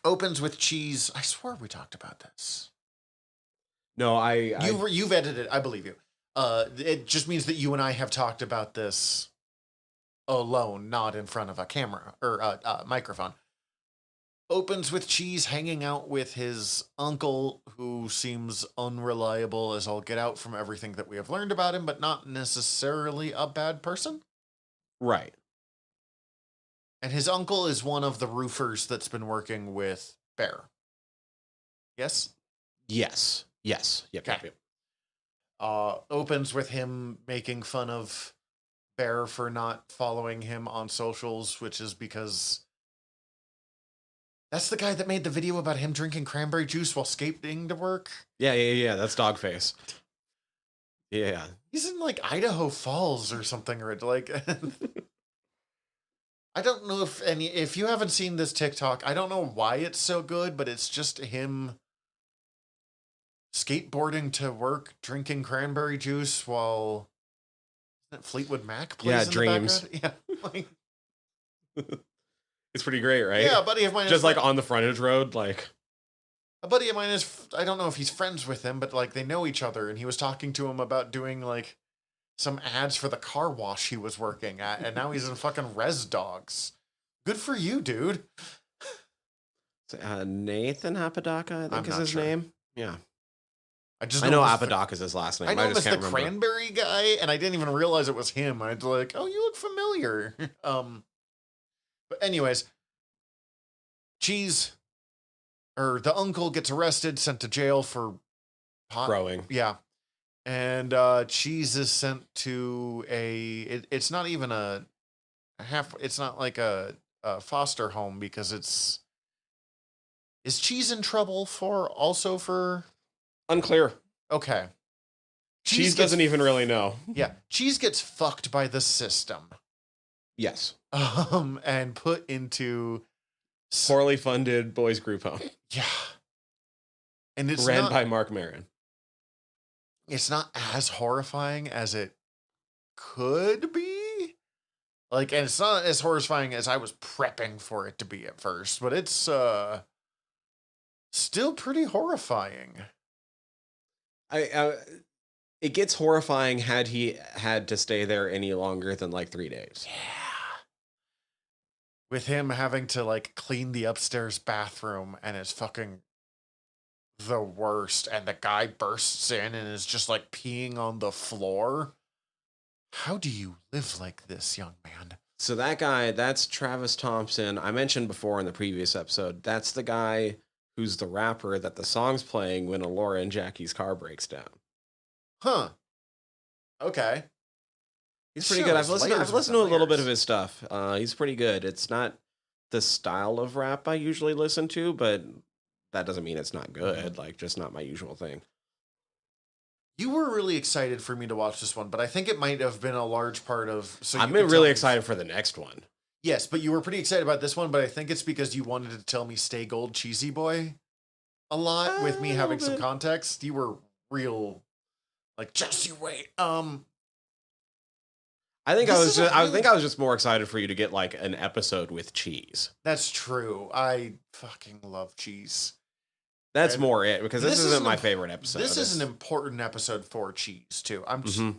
opens with cheese. I swear we talked about this. No, You've edited it. I believe you. It just means that you and I have talked about this alone, not in front of a camera or a microphone. Opens with cheese hanging out with his uncle, who seems unreliable as all get out from everything that we have learned about him, but not necessarily a bad person. Right. And his uncle is one of the roofers that's been working with Bear. Yes? Yes. Yep. Okay. Yep. Opens with him making fun of Bear for not following him on socials, which is because that's the guy that made the video about him drinking cranberry juice while skating to work. Yeah. That's Dogface. Yeah. He's in like Idaho Falls or something, or like I don't know if you haven't seen this TikTok, I don't know why it's so good, but it's just him skateboarding to work, drinking cranberry juice while Fleetwood Mac plays in Dreams. the background. Yeah, like, It's pretty great, right? yeah, a buddy of mine Just like on the frontage road, like a buddy of mine is, I don't know if he's friends with him, but like they know each other, and he was talking to him about doing like some ads for the car wash he was working at, and now he's in fucking Res Dogs. Good for you, dude. Nathan Apodaca, I think is his name. Yeah. I know Apodaca is his last name. I know him as the remember. cranberry guy, and I didn't even realize it was him. I'd like, oh, you look familiar. But anyways, Cheese, or the uncle, gets arrested, sent to jail for pot. Growing. Yeah. And Cheese is sent to it's not even it's not like a foster home, because is Cheese in trouble for Unclear. Okay. Cheese doesn't even really know. Yeah. Cheese gets fucked by the system. Yes. And put into poorly funded boys group home. Yeah. And it's ran by Mark Maron. It's not as horrifying as it could be. Like, and it's not as horrifying as I was prepping for it to be at first, but it's still pretty horrifying. It gets horrifying had he had to stay there any longer than like 3 days. Yeah. With him having to like clean the upstairs bathroom, and it's fucking the worst, and the guy bursts in and is just like peeing on the floor. How do you live like this, young man? So that guy, that's Travis Thompson. I mentioned before in the previous episode, that's the guy who's the rapper that the song's playing when Alora and Jackie's car breaks down. Huh. Okay. He's pretty good. I've listened to a little bit of his stuff. He's pretty good. It's not the style of rap I usually listen to, but that doesn't mean it's not good. Like, just not my usual thing. You were really excited for me to watch this one, but I think it might have been a large part of... I'm really excited for the next one. Yes, but you were pretty excited about this one, but I think it's because you wanted to tell me Stay Gold Cheesy Boy a lot with me having some context. You were real... Like, just you wait. I think I was just more excited for you to get like an episode with Cheese. That's true. I fucking love Cheese. That's more it, because this isn't my favorite episode. This is an important episode for Cheese too. I'm just You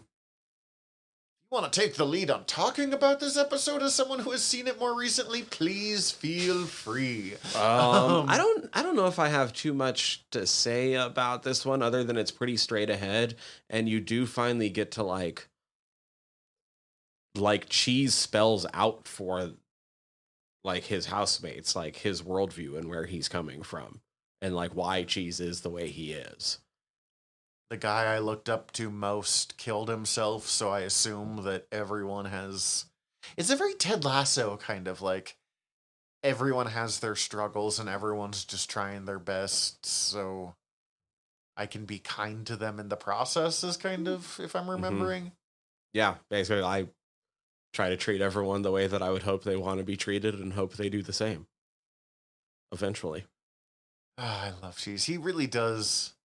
want to take the lead on talking about this episode as someone who has seen it more recently? Please feel free. I don't know if I have too much to say about this one, other than it's pretty straight ahead, and you do finally get to like Cheese spells out for like his housemates, like his worldview and where he's coming from, and like why Cheese is the way he is. The guy I looked up to most killed himself, so I assume that everyone has... It's a very Ted Lasso kind of, like, everyone has their struggles and everyone's just trying their best, so I can be kind to them in the process, is kind of, if I'm remembering. Yeah, basically, I try to treat everyone the way that I would hope they want to be treated, and hope they do the same. Eventually. I love Cheese. He really does...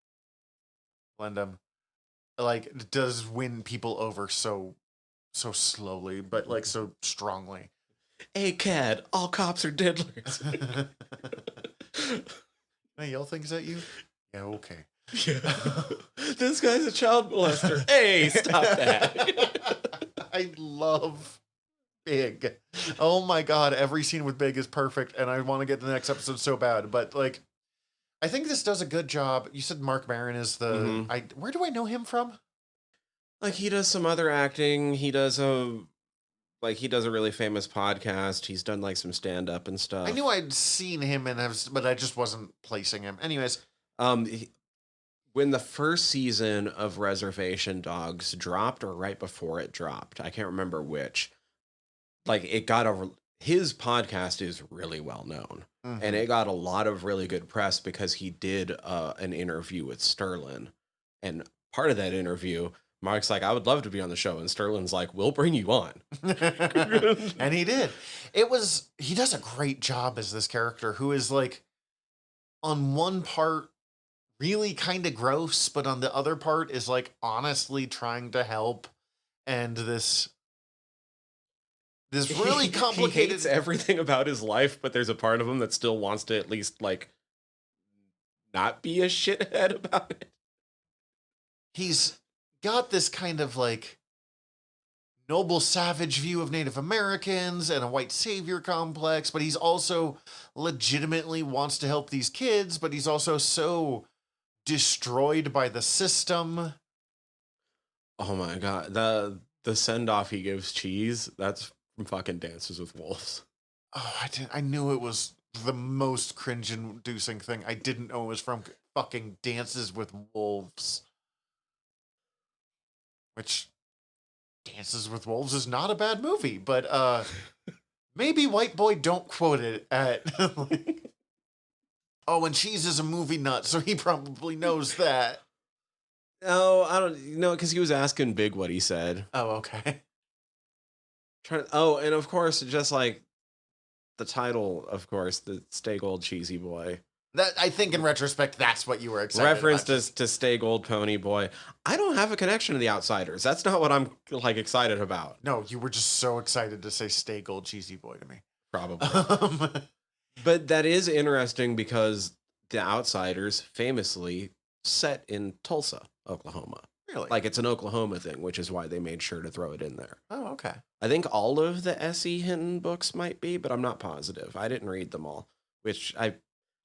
like, does win people over so slowly, but like so strongly. Hey, Cad, all cops are diddlers. Can I yell things at you? Yeah, okay. Yeah. This guy's a child molester. Hey, stop that. I love Big. Oh my god, every scene with Big is perfect, and I want to get the next episode so bad, but like, I think this does a good job. You said Mark Maron is the... where do I know him from? Like, he does some other acting. He does a really famous podcast. He's done like some stand-up and stuff. I knew I'd seen him, but I just wasn't placing him. Anyways. When the first season of Reservation Dogs dropped, or right before it dropped, I can't remember which, like, it got over... His podcast is really well known, and it got a lot of really good press because he did an interview with Sterling, and part of that interview Mark's like, I would love to be on the show. And Sterling's like, we'll bring you on. And he did. He does a great job as this character who is like, on one part, really kind of gross, but on the other part is like honestly trying to help. And this really complicated. He hates everything about his life, but there's a part of him that still wants to at least like not be a shithead about it. He's got this kind of like noble savage view of Native Americans and a white savior complex, but he's also legitimately wants to help these kids, but he's also so destroyed by the system. Oh my god, the send off he gives Cheese, that's from fucking Dances with Wolves. Oh, I knew it was the most cringe-inducing thing. I didn't know it was from fucking Dances with Wolves. Which, Dances with Wolves is not a bad movie, but maybe White Boy don't quote it at like, oh, and Cheese is a movie nut, so he probably knows that. Oh, I don't know, because he was asking Big what he said. Oh, okay. And of course, just like the title, of course, the Stay Gold Cheesy Boy. That, I think in retrospect, that's what you were excited Reference about. to Stay Gold Pony Boy. I don't have a connection to The Outsiders. That's not what I'm like excited about. No, you were just so excited to say Stay Gold Cheesy Boy to me. Probably. But that is interesting because The Outsiders famously set in Tulsa, Oklahoma. Really? Like it's an Oklahoma thing, which is why they made sure to throw it in there. Oh, okay. I think all of the S.E. Hinton books might be, but I'm not positive. I didn't read them all, which I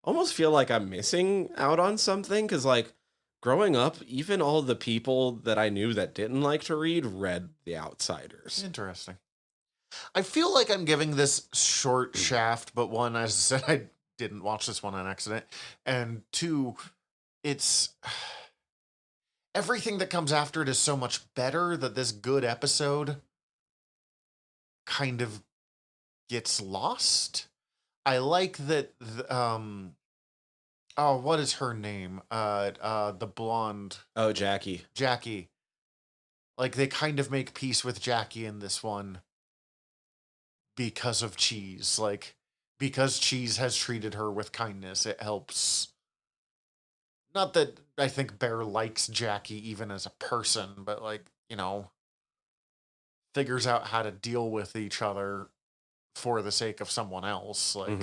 almost feel like I'm missing out on something because, like, growing up, even all the people that I knew that didn't like to read The Outsiders. Interesting. I feel like I'm giving this short shaft, but one, as I said, I didn't watch this one on accident, and two, it's everything that comes after it is so much better that this good episode kind of gets lost. I like that oh, what is her name? The blonde. Oh, Jackie. Jackie. Like, they kind of make peace with Jackie in this one because of Cheese. Like, because Cheese has treated her with kindness, it helps. Not that I think Bear likes Jackie even as a person, but, like, you know, figures out how to deal with each other for the sake of someone else. Like,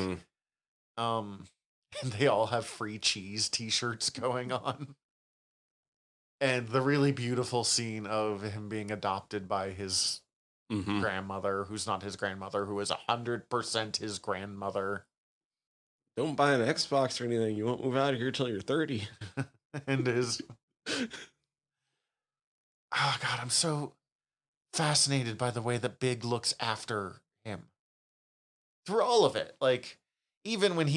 and they all have free Cheese t-shirts going on. And the really beautiful scene of him being adopted by his grandmother, who's not his grandmother, who is 100% his grandmother. Don't buy an Xbox or anything. You won't move out of here till you're 30. And his... Oh, God, I'm so fascinated by the way that Big looks after him. Through all of it. Like, even when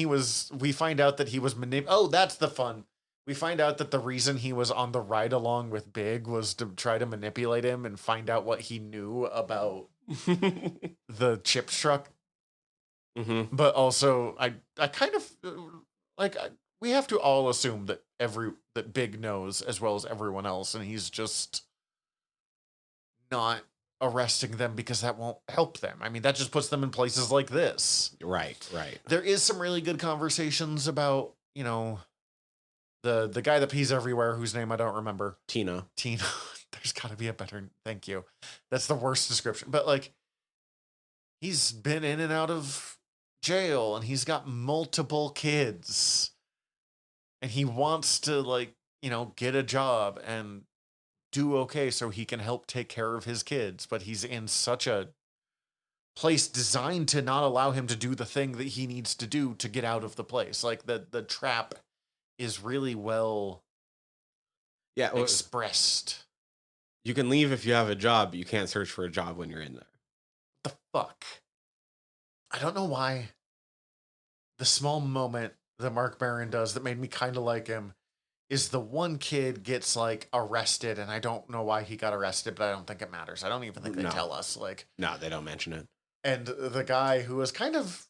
we find out that he was oh, that's the fun. We find out that the reason he was on the ride along with Big was to try to manipulate him and find out what he knew about the chip truck. But also, I kind of like we have to all assume that that Big knows as well as everyone else, and he's just not arresting them because that won't help them. I mean, that just puts them in places like this. Right. There is some really good conversations about, you know, the guy that pees everywhere, whose name I don't remember. Tina. There's got to be a better... Thank you. That's the worst description. But, like, he's been in and out of jail, and he's got multiple kids. And he wants to, like, you know, get a job and do okay so he can help take care of his kids. But he's in such a place designed to not allow him to do the thing that he needs to do to get out of the place. Like, the trap is really well expressed. You can leave if you have a job, but you can't search for a job when you're in there. The fuck? I don't know why the small moment that Mark Maron does that made me kind of like him is the one kid gets, like, arrested, and I don't know why he got arrested, but I don't think it matters. I don't even think they tell us. Like, no, they don't mention it. And the guy who was kind of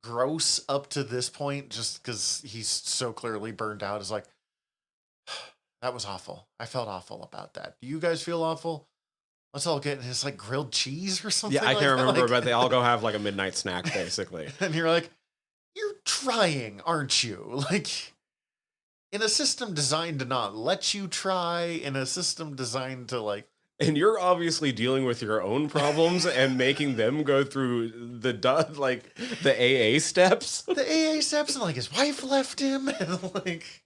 gross up to this point, just because he's so clearly burned out, is like, That was awful. I felt awful about that. Do you guys feel awful? Let's all get this like grilled cheese or something. Yeah, I like can't that. remember, Like, but they all go have like a midnight snack, basically. and you're like, you're trying, aren't you? Like, in a system designed to not let you try, in a system designed to like. And you're obviously dealing with your own problems and making them go through the AA steps. The AA steps, and like his wife left him, and like.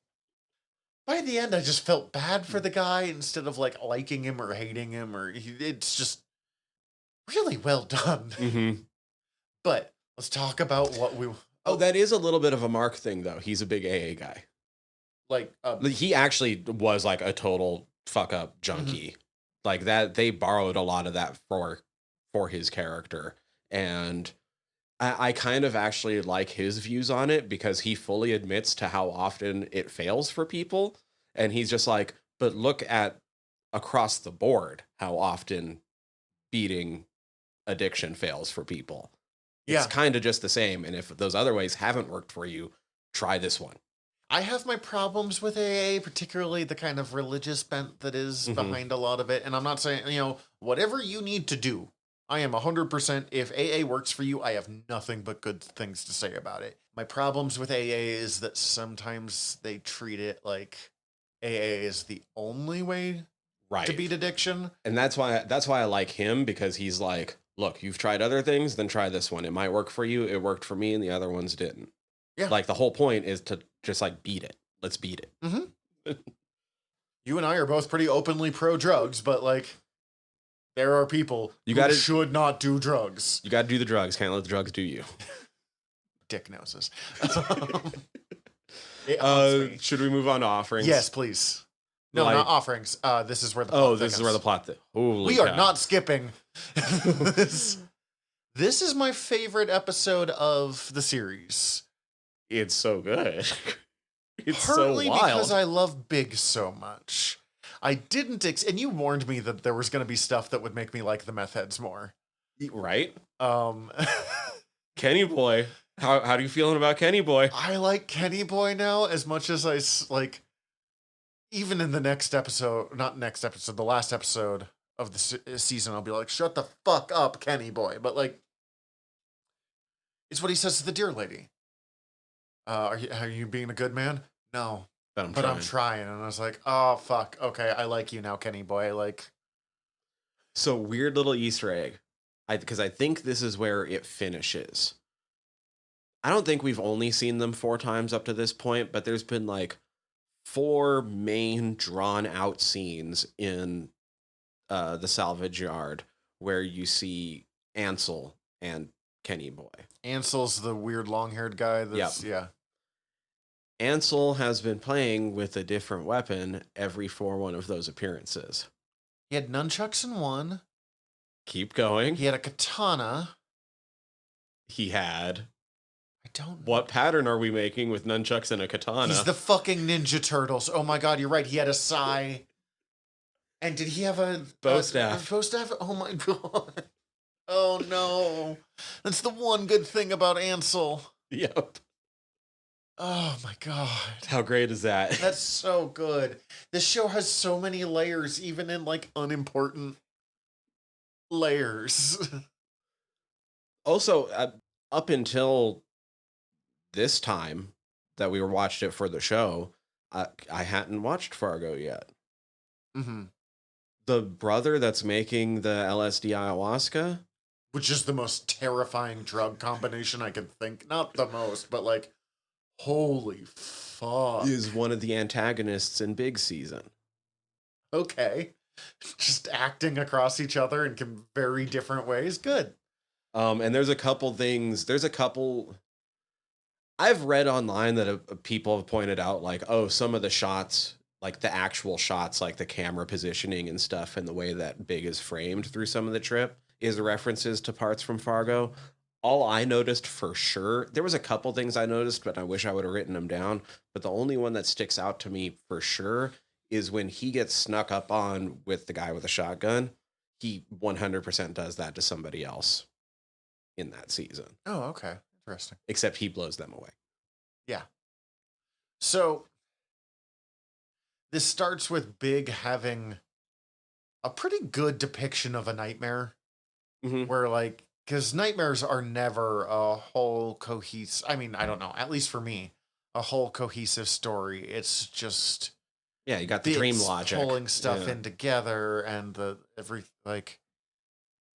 By the end, I just felt bad for the guy instead of like liking him or hating him, or it's just really well done. Mm-hmm. But let's talk about what we. Oh, that is a little bit of a Mark thing, though. He's a big AA guy. Like He actually was like a total fuck up junkie. Mm-hmm. Like that, they borrowed a lot of that for his character, and I kind of actually like his views on it because he fully admits to how often it fails for people. And he's just like, but look at across the board how often beating addiction fails for people. Yeah. It's kind of just the same. And if those other ways haven't worked for you, try this one. I have my problems with AA, particularly the kind of religious bent that is behind a lot of it. And I'm not saying, whatever you need to do, I am 100%. If AA works for you, I have nothing but good things to say about it. My problems with AA is that sometimes they treat it like AA is the only way to beat addiction. And that's why I like him, because he's like, look, you've tried other things, then try this one. It might work for you. It worked for me, and the other ones didn't. Yeah. Like the whole point is to just like beat it. Let's beat it. Mm-hmm. You and I are both pretty openly pro drugs, but like, there are people who should not do drugs. You got to do the drugs. Can't let the drugs do you. Dick noses. Should we move on to offerings? Yes, please. No, not offerings. This is where the plot this is where the plot. We are not skipping. This is my favorite episode of the series. It's so good. It's partly so wild. Because I love Big so much. I didn't, and you warned me that there was going to be stuff that would make me like the meth heads more. Right? Kenny Boy. How are you feeling about Kenny Boy? I like Kenny Boy now as much as I like. Even in the next episode, not next episode, the last episode of the season, I'll be like, "Shut the fuck up, Kenny Boy." But like, it's what he says to the deer lady. Are you being a good man? No. But I'm trying. And I was like, oh, fuck. Okay, I like you now, Kenny Boy. Like, so weird little Easter egg. Because I think this is where it finishes. I don't think we've only seen them 4 times up to this point, but there's been like 4 main drawn out scenes in the salvage yard where you see Ansel and Kenny Boy. Ansel's the weird long-haired guy. Yeah. Ansel has been playing with a different weapon every 1 of those appearances. He had nunchucks in one. Keep going. He had a katana. He had... I don't know. What pattern are we making with nunchucks and a katana? He's the fucking Ninja Turtles. Oh my god, you're right. He had a sai. And did he have a... bow staff. Bow staff? Oh my god. Oh no. That's the one good thing about Ansel. Yep. Oh my god. How great is that? That's so good. This show has so many layers, even in like unimportant layers. Also, up until this time that we watched it for the show, I hadn't watched Fargo yet. Mm-hmm. The brother that's making the LSD ayahuasca, which is the most terrifying drug combination I can think. Not the most, but like, holy fuck. Is one of the antagonists in Big Season. Okay. Just acting across each other in very different ways. Good. And there's a couple things. I've read online that people have pointed out, like, oh, some of the shots, like the actual shots, like the camera positioning and stuff, and the way that Big is framed through some of the trip is references to parts from Fargo. All I noticed for sure, there was a couple things I noticed, but I wish I would have written them down. But the only one that sticks out to me for sure is when he gets snuck up on with the guy with a shotgun. He 100% does that to somebody else in that season. Oh, okay. Interesting. Except he blows them away. Yeah. So this starts with Big having a pretty good depiction of a nightmare, where like, because nightmares are never a whole cohesive, I mean, I don't know, at least for me, a whole cohesive story. It's just Yeah, you got the dream logic. Pulling stuff in together and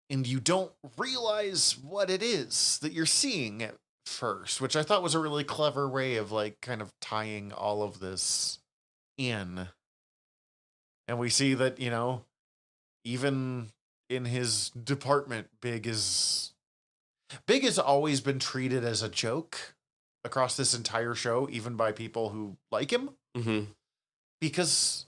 and you don't realize what it is that you're seeing at first, which I thought was a really clever way of like kind of tying all of this in. And we see that, you know, even in his department, Big has always been treated as a joke across this entire show, even by people who like him. Because,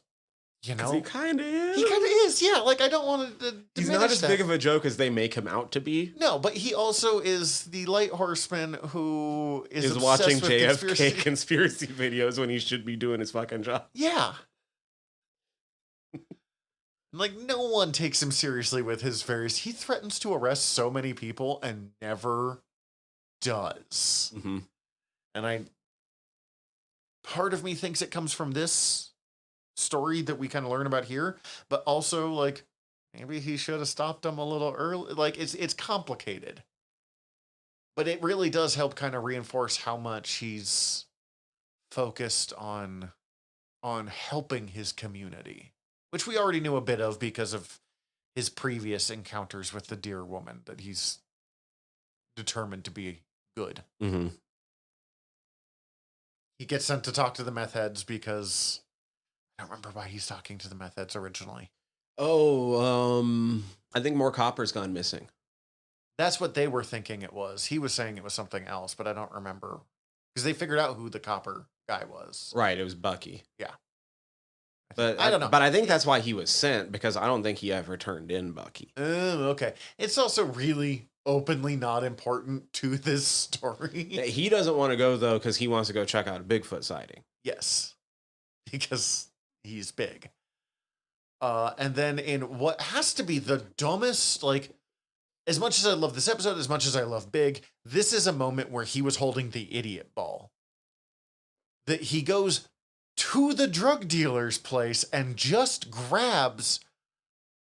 you know, he kind of is. He kind of is, yeah. Like, I don't want to He's not as big of a joke as they make him out to be. No, but he also is the light horseman who is watching JFK conspiracy videos when he should be doing his fucking job. Yeah. Like, no one takes him seriously with his various... He threatens to arrest so many people and never does. And part of me thinks it comes from this story that we kind of learn about here, but also, like, maybe he should have stopped him a little early. Like, it's complicated. But it really does help kind of reinforce how much he's focused on helping his community, which we already knew a bit of because of his previous encounters with the deer woman, that he's determined to be good. He gets sent to talk to the meth heads because I don't remember why he's talking to the meth heads originally. I think more copper's gone missing. That's what they were thinking it was. He was saying it was something else, but I don't remember. Because they figured out who the copper guy was. Right, it was Bucky. Yeah. But I don't know. But I think that's why he was sent, because I don't think he ever turned in Bucky. Okay. It's also really openly not important to this story. He doesn't want to go, though, because he wants to go check out a Bigfoot sighting. Yes. Because he's big. And then in what has to be the dumbest, like, as much as I love this episode, as much as I love Big, this is a moment where he was holding the idiot ball. That he goes to the drug dealer's place and just grabs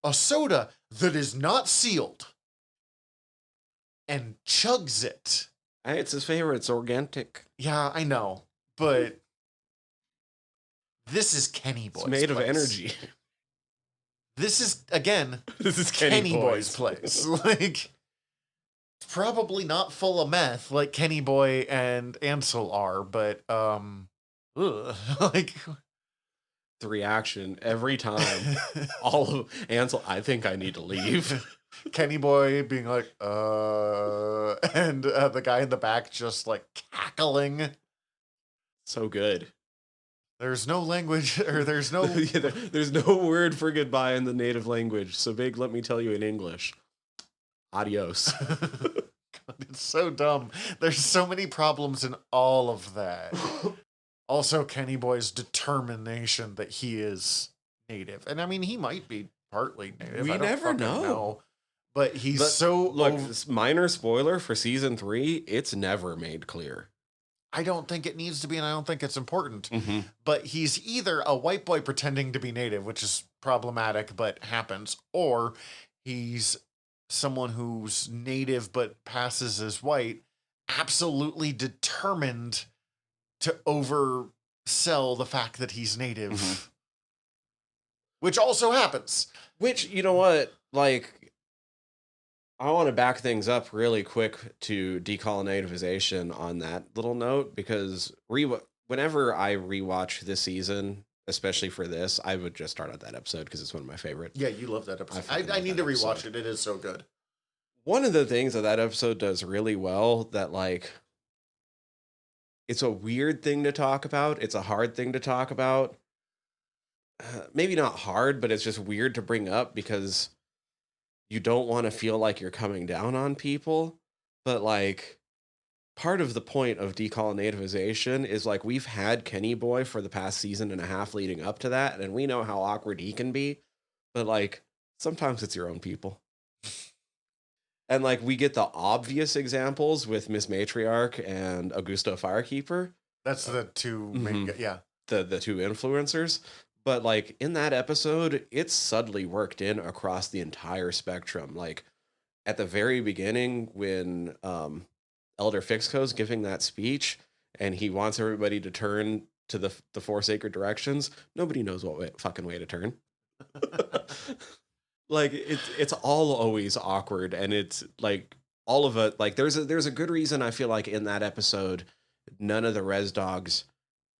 a soda that is not sealed and chugs it. It's his favorite. It's organic. Yeah, I know. But this is Kenny Boy's place. It's made of energy. This is, again, this is Kenny Boy's place. Like, it's probably not full of meth like Kenny Boy and Ansel are, but, like... The reaction every time. All of Ansel, I think I need to leave. Kenny Boy being like, and the guy in the back just, like, cackling. So good. There's no language, or there's no... there's no word for goodbye in the native language. So, Big, let me tell you in English. Adios. God, it's so dumb. There's so many problems in all of that. Also, Kenny Boy's determination that he is native. And, I mean, he might be partly native. We never know. But he's Look, this minor spoiler for season 3, it's never made clear. I don't think it needs to be, and I don't think it's important. But he's either a white boy pretending to be native, which is problematic but happens, or he's someone who's native but passes as white, absolutely determined to oversell the fact that he's native. Which also happens. Which, you know what, like... I want to back things up really quick to decolonization on that little note, because whenever I rewatch this season, especially for this, I would just start at that episode because it's one of my favorites. Yeah, you love that episode. I need to rewatch it. It is so good. One of the things that episode does really well that, like, it's a weird thing to talk about. It's a hard thing to talk about. Maybe not hard, but it's just weird to bring up because... you don't want to feel like you're coming down on people, but like part of the point of decolonization is like we've had Kenny Boy for the past season and a half leading up to that, and we know how awkward he can be, but like sometimes it's your own people. And like we get the obvious examples with Miss Matriarch and Augusto Firekeeper. That's the two main, yeah. The two influencers. But like in that episode, it's subtly worked in across the entire spectrum. Like at the very beginning, when Elder Fixco's giving that speech and he wants everybody to turn to the four sacred directions, nobody knows what fucking way to turn. Like it's all always awkward, and it's like all of it. Like there's a good reason I feel like in that episode, none of the res dogs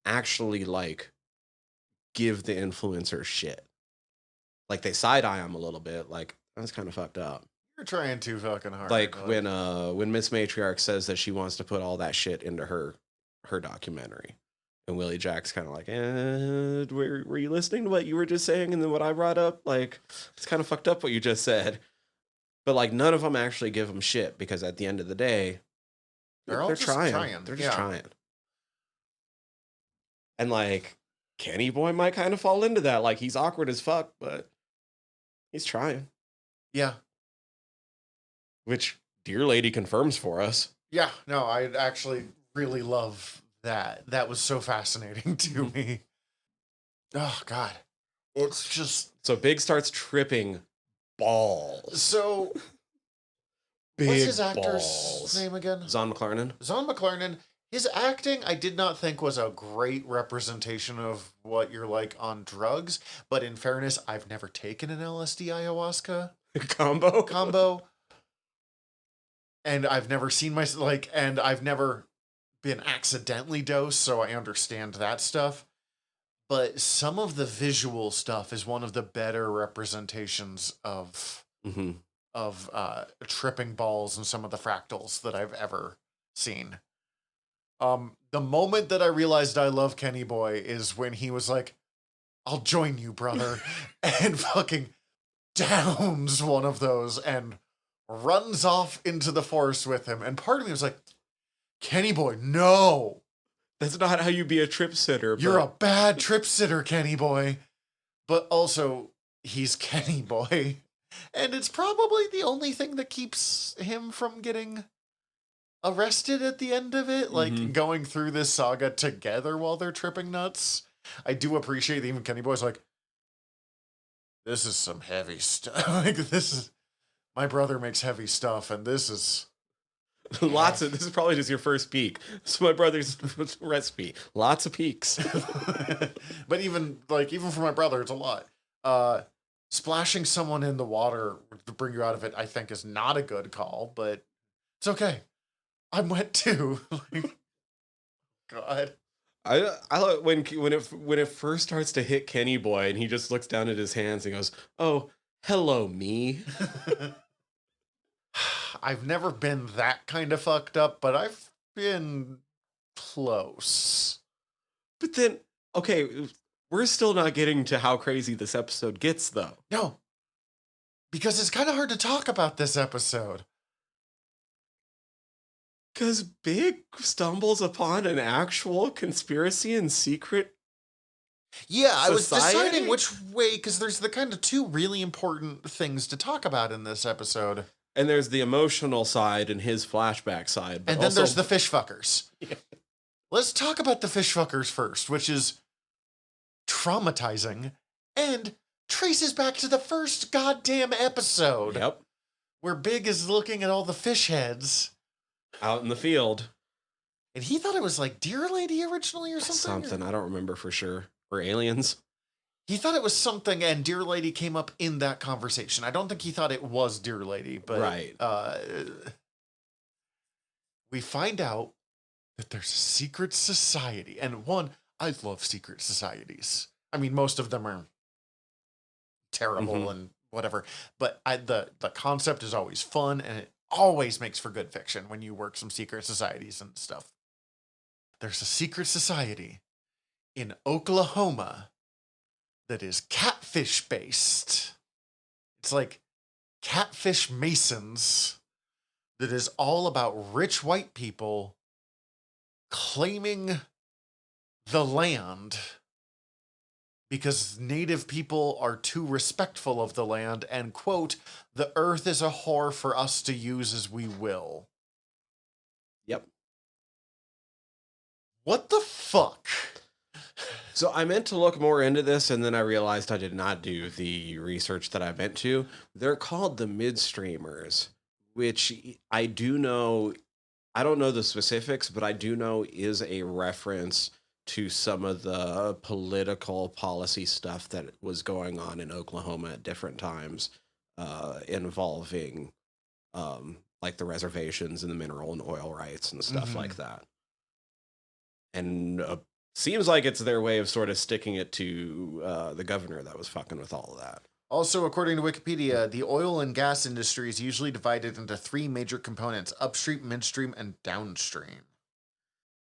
actually like give the influencer shit. Like they side eye him a little bit. Like that's kind of fucked up. You're trying too fucking hard. Like when Miss Matriarch says that she wants to put all that shit into her documentary. And Willie Jack's kind of like, were you listening to what you were just saying and then what I brought up? Like, it's kind of fucked up what you just said. But, like, none of them actually give him shit because at the end of the day, they're trying. They're just trying. And, like, Kenny Boy might kind of fall into that. Like, he's awkward as fuck, but he's trying. Yeah. Which Dear Lady confirms for us. Yeah, no, I actually really love that was so fascinating to me. Oh God, it's just so Big starts tripping balls. So Big what's his actor's balls. name again? Zahn McClarnon. Zahn McClarnon. His acting, I did not think was a great representation of what you're like on drugs. But in fairness, I've never taken an LSD ayahuasca combo, and I've never seen and I've never been accidentally dosed, so I understand that stuff. But some of the visual stuff is one of the better representations of tripping balls and some of the fractals that I've ever seen. The moment that I realized I love Kenny Boy is when he was like, "I'll join you, brother," and fucking downs one of those and runs off into the forest with him. And part of me was like, Kenny Boy, no. That's not how you be a trip sitter. You're a bad trip sitter, Kenny Boy. But also, he's Kenny Boy. And it's probably the only thing that keeps him from getting arrested at the end of it. Like, going through this saga together while they're tripping nuts. I do appreciate that even Kenny Boy's like, this is some heavy stuff. Like, this is... My brother makes heavy stuff, and this is... This is probably just your first peak. It's my brother's recipe. Lots of peaks. But even for my brother, it's a lot. Splashing someone in the water to bring you out of it, I think, is not a good call, but it's okay. I'm wet too. God. I like when it first starts to hit Kenny Boy and he just looks down at his hands and goes, "Oh, hello, me." I've never been that kind of fucked up, but I've been close. But then, okay, we're still not getting to how crazy this episode gets, though. No. Because it's kind of hard to talk about this episode. Because Big stumbles upon an actual conspiracy and secret Yeah, society? I was deciding which way, because there's the kind of two really important things to talk about in this episode. And there's the emotional side and his flashback side. And then there's the fish fuckers. Yeah. Let's talk about the fish fuckers first, which is traumatizing and traces back to the first goddamn episode. Yep. Where Big is looking at all the fish heads. Out in the field. And he thought it was like Deer Lady originally or something. Something, I don't remember for sure. Or aliens. He thought it was something, and Dear Lady came up in that conversation. I don't think he thought it was Dear Lady, but right. We find out that there's a secret society. And one, I love secret societies. I mean, most of them are terrible and whatever, but the concept is always fun, and it always makes for good fiction when you work some secret societies and stuff. There's a secret society in Oklahoma that is catfish based. It's like catfish masons that is all about rich white people claiming the land because native people are too respectful of the land and, quote, the earth is a whore for us to use as we will. Yep. What the fuck? So I meant to look more into this, and then I realized I did not do the research that I meant to. They're called the Midstreamers, which I do know. I don't know the specifics, but I do know is a reference to some of the political policy stuff that was going on in Oklahoma at different times, involving like the reservations and the mineral and oil rights and stuff like that. And seems like it's their way of sort of sticking it to the governor that was fucking with all of that. Also, according to Wikipedia, the oil and gas industry is usually divided into three major components: upstream, midstream, and downstream.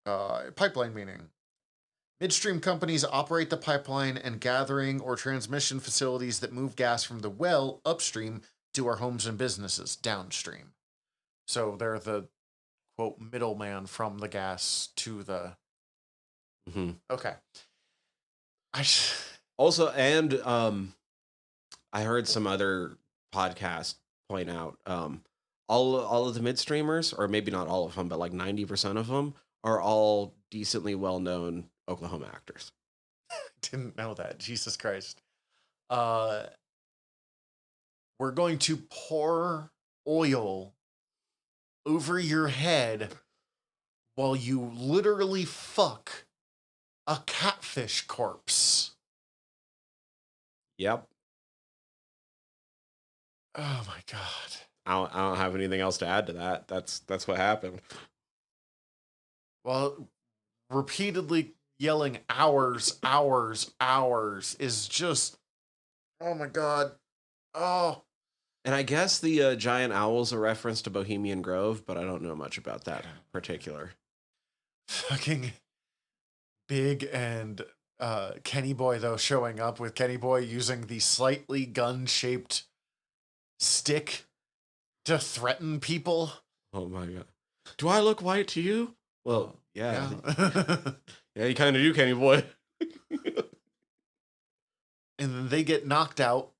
Pipeline meaning. Midstream companies operate the pipeline and gathering or transmission facilities that move gas from the well upstream to our homes and businesses downstream. So they're the, quote, middleman from the gas to the... Okay. Also, and I heard some other podcast point out all of the midstreamers, or maybe not all of them, but like 90% of them are all decently well-known Oklahoma actors. Didn't know that. Jesus Christ. We're going to pour oil over your head while you literally fuck a catfish corpse. Yep. Oh my god. I don't have anything else to add to that. That's what happened. Well, repeatedly yelling hours, hours, hours is just, oh my god. Oh. And I guess the giant owl's a reference to Bohemian Grove, but I don't know much about that particular. Fucking Big and Kenny Boy, though, showing up with Kenny Boy using the slightly gun-shaped stick to threaten people. Oh my god. Do I look white to you? Well, yeah. Yeah, you kind of do, Kenny Boy. And then they get knocked out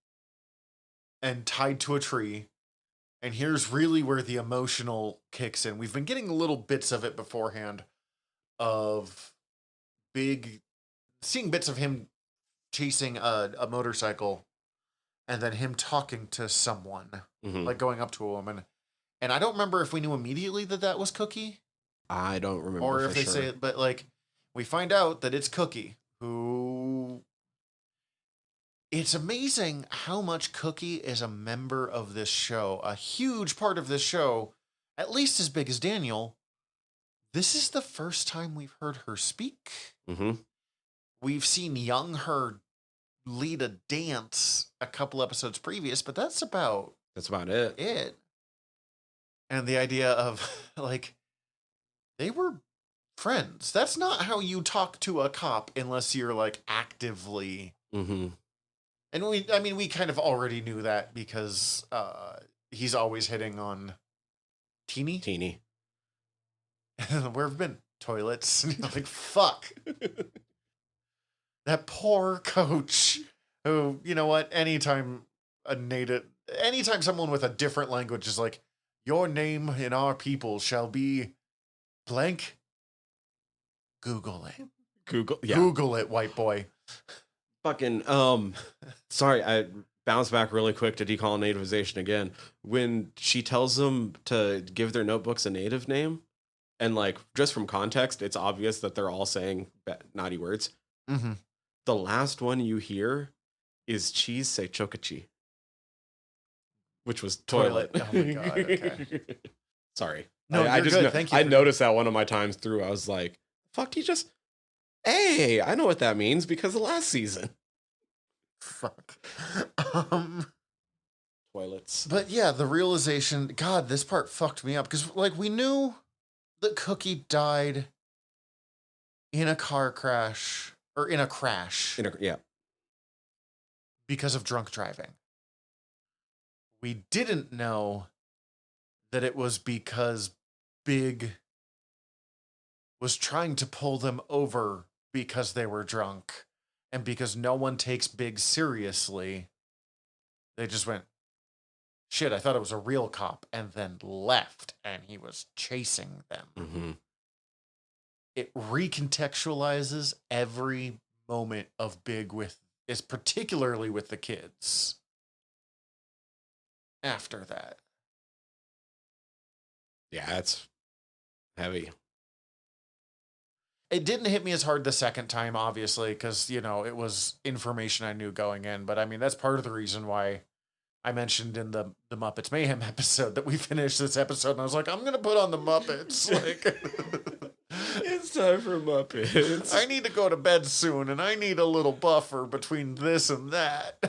and tied to a tree. And here's really where the emotional kicks in. We've been getting little bits of it beforehand of Big, seeing bits of him chasing a motorcycle and then him talking to someone, like going up to a woman. And I don't remember if we knew immediately that that was Cookie. I don't remember, or if they say it, but like we find out that it's Cookie, who... It's amazing how much Cookie is a member of this show, a huge part of this show, at least as big as Daniel. This is the first time we've heard her speak. We've seen young her lead a dance a couple episodes previous, but that's about it. And the idea of, like, they were friends. That's not how you talk to a cop unless you're, like, actively... And we kind of already knew that because he's always hitting on Teeny. Where have been toilets? And you're like, fuck. That poor coach who, you know what? Anytime someone with a different language is like, your name in our people shall be blank. Google it. Google it, white boy. Fucking, sorry, I bounced back really quick to decolonization again. When she tells them to give their notebooks a native name, and like, just from context, it's obvious that they're all saying naughty words. The last one you hear is cheese say chokachi, which was toilet. Oh my god, okay. Sorry. No, I just good. Thank you. I noticed that one of my times through. I was like, fuck, you just... Hey, I know what that means because of last season. Fuck. Toilets. But yeah, the realization, God, this part fucked me up because, like, we knew that Cookie died in a car crash or in a crash. Yeah. Because of drunk driving. We didn't know that it was because Big was trying to pull them over because they were drunk, and because no one takes Big seriously, they just went, shit, I thought it was a real cop, and then left, and he was chasing them. it recontextualizes every moment of Big is particularly with the kids after that. Yeah, it's heavy. It didn't hit me as hard the second time, obviously, because, you know, it was information I knew going in. But I mean, that's part of the reason why I mentioned in the Muppets Mayhem episode that we finished this episode. And I was like, I'm going to put on the Muppets. Like, It's time for Muppets. I need to go to bed soon, and I need a little buffer between this and that.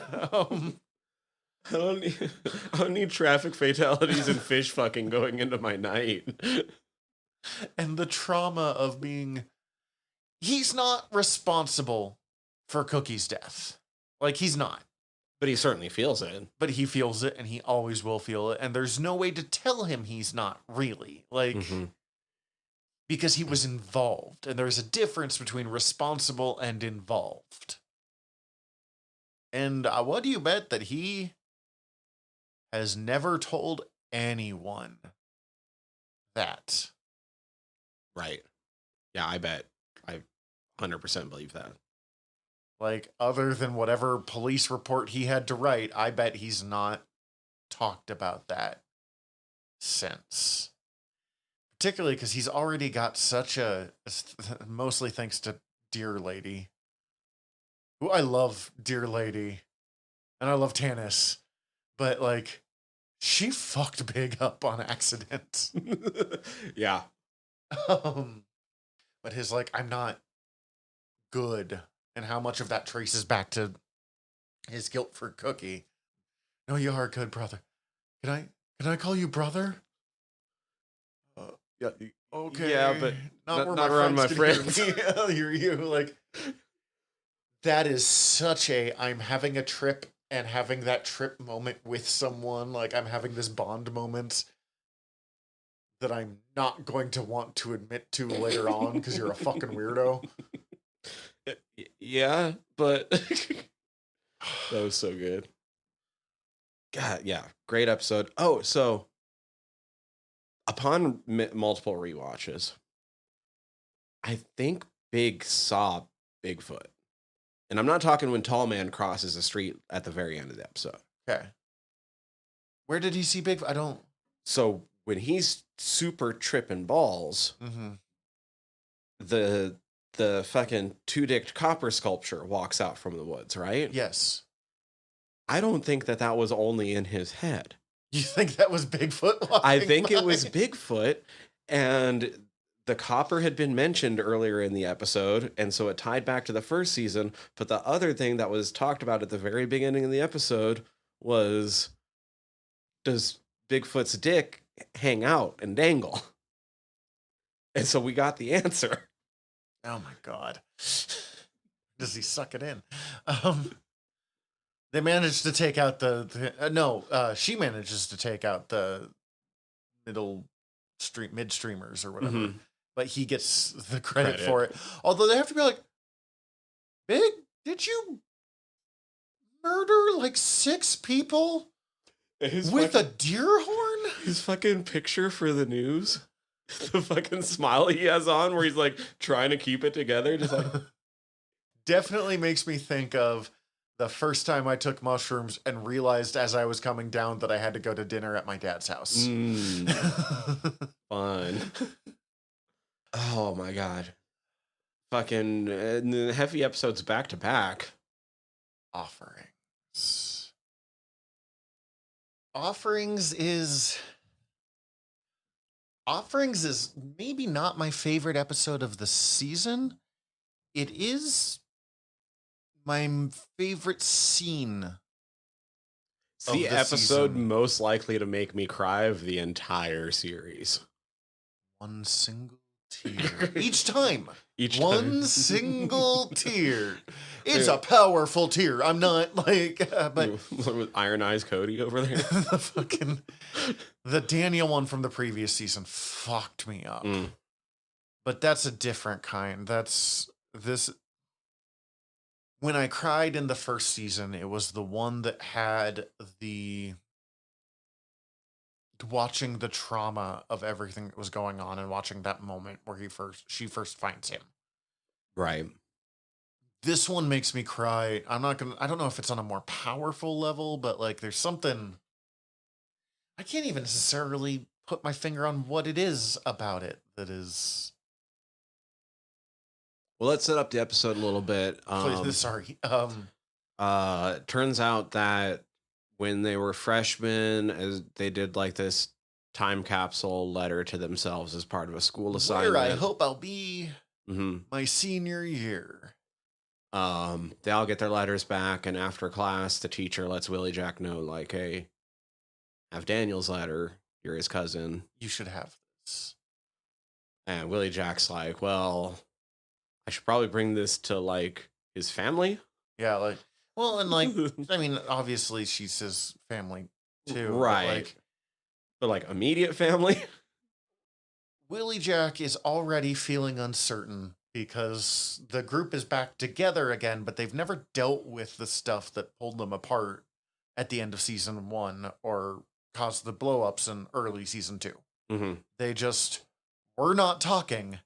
I don't need traffic fatalities and fish fucking going into my night. And the trauma of being... He's not responsible for Cookie's death. Like, he's not. But he certainly feels it. But he feels it, and he always will feel it. And there's no way to tell him he's not really. Like, because he was involved. And there's a difference between responsible and involved. And what do you bet that he has never told anyone that? Right. Yeah, I bet. I 100% believe that. Like, other than whatever police report he had to write, I bet he's not talked about that since. Particularly because he's already got such a... Mostly thanks to Dear Lady. Who I love Dear Lady. And I love Tanis. But, like, she fucked Big up on accident. Yeah. But his, like, I'm not good, and how much of that traces back to his guilt for Cookie. No, you are a good brother. Can I call you brother? Yeah. Okay. Yeah, but not around my friends. You're you. Like, that is such a, I'm having a trip and having that trip moment with someone. Like, I'm having this bond moment that I'm not going to want to admit to later on because you're a fucking weirdo. Yeah, but that was so good. God, yeah, great episode. Oh, so upon multiple rewatches, I think Big saw Bigfoot. And I'm not talking when Tall Man crosses the street at the very end of the episode. Okay. Where did he see Bigfoot? I don't... So when he's super tripping balls, the fucking two-dicked copper sculpture walks out from the woods, right? Yes. I don't think that was only in his head. You think that was Bigfoot walking I think by? it was Bigfoot, and the copper had been mentioned earlier in the episode, and so it tied back to the first season. But the other thing that was talked about at the very beginning of the episode was, does Bigfoot's dick hang out and dangle? And so we got the answer. Oh my God. Does he suck it in? They managed to take out she manages to take out the midstreamers or whatever. But he gets the credit for it. Although they have to be like, Big, did you murder like 6 people with a deer horn? His fucking picture for the news, the fucking smile he has on where he's like trying to keep it together. Just like, definitely makes me think of the first time I took mushrooms and realized as I was coming down that I had to go to dinner at my dad's house. Fun. Oh my God. Fucking heavy episodes back to back. Offerings is maybe not my favorite episode of the season. It is my favorite scene. It's the episode season. Most likely to make me cry of the entire series. One single tear. Each time. One single tear. It's a powerful tear. I'm not like... but with Iron Eyes Cody over there. The Daniel one from the previous season fucked me up. But that's a different kind. When I cried in the first season, it was the one that had the watching the trauma of everything that was going on and watching that moment where she first finds him. Right. This one makes me cry. I don't know if it's on a more powerful level, but like there's something I can't even necessarily put my finger on what it is about it that is. Well, let's set up the episode a little bit. Sorry. Turns out that when they were freshmen, as they did like this time capsule letter to themselves as part of a school assignment. Where I hope I'll be Mm-hmm. my senior year. They all get their letters back, and after class, the teacher lets Willie Jack know, like, hey, have Daniel's letter. You're his cousin. You should have this. And Willie Jack's like, well, I should probably bring this to, like, his family. Yeah, like, well, and like, I mean, obviously she's his family too. Right. But like immediate family. Willie Jack is already feeling uncertain because the group is back together again, but they've never dealt with the stuff that pulled them apart at the end of season 1 or caused the blow-ups in early season 2. Mm-hmm. They just were not talking,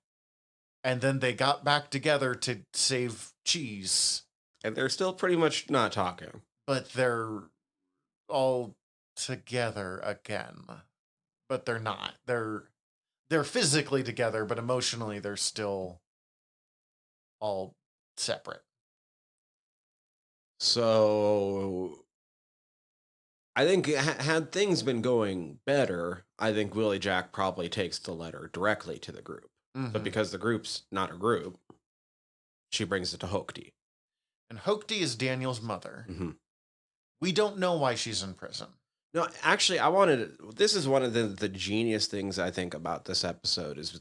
and then they got back together to save Cheese. And they're still pretty much not talking. But they're all together again. But they're not. They're physically together, but emotionally they're still all separate. So I think had things been going better, I think Willie Jack probably takes the letter directly to the group. Mm-hmm. But because the group's not a group, she brings it to Hochty. And Hochty is Daniel's mother. Mm-hmm. We don't know why she's in prison. No, actually, this is one of the genius things I think about this episode is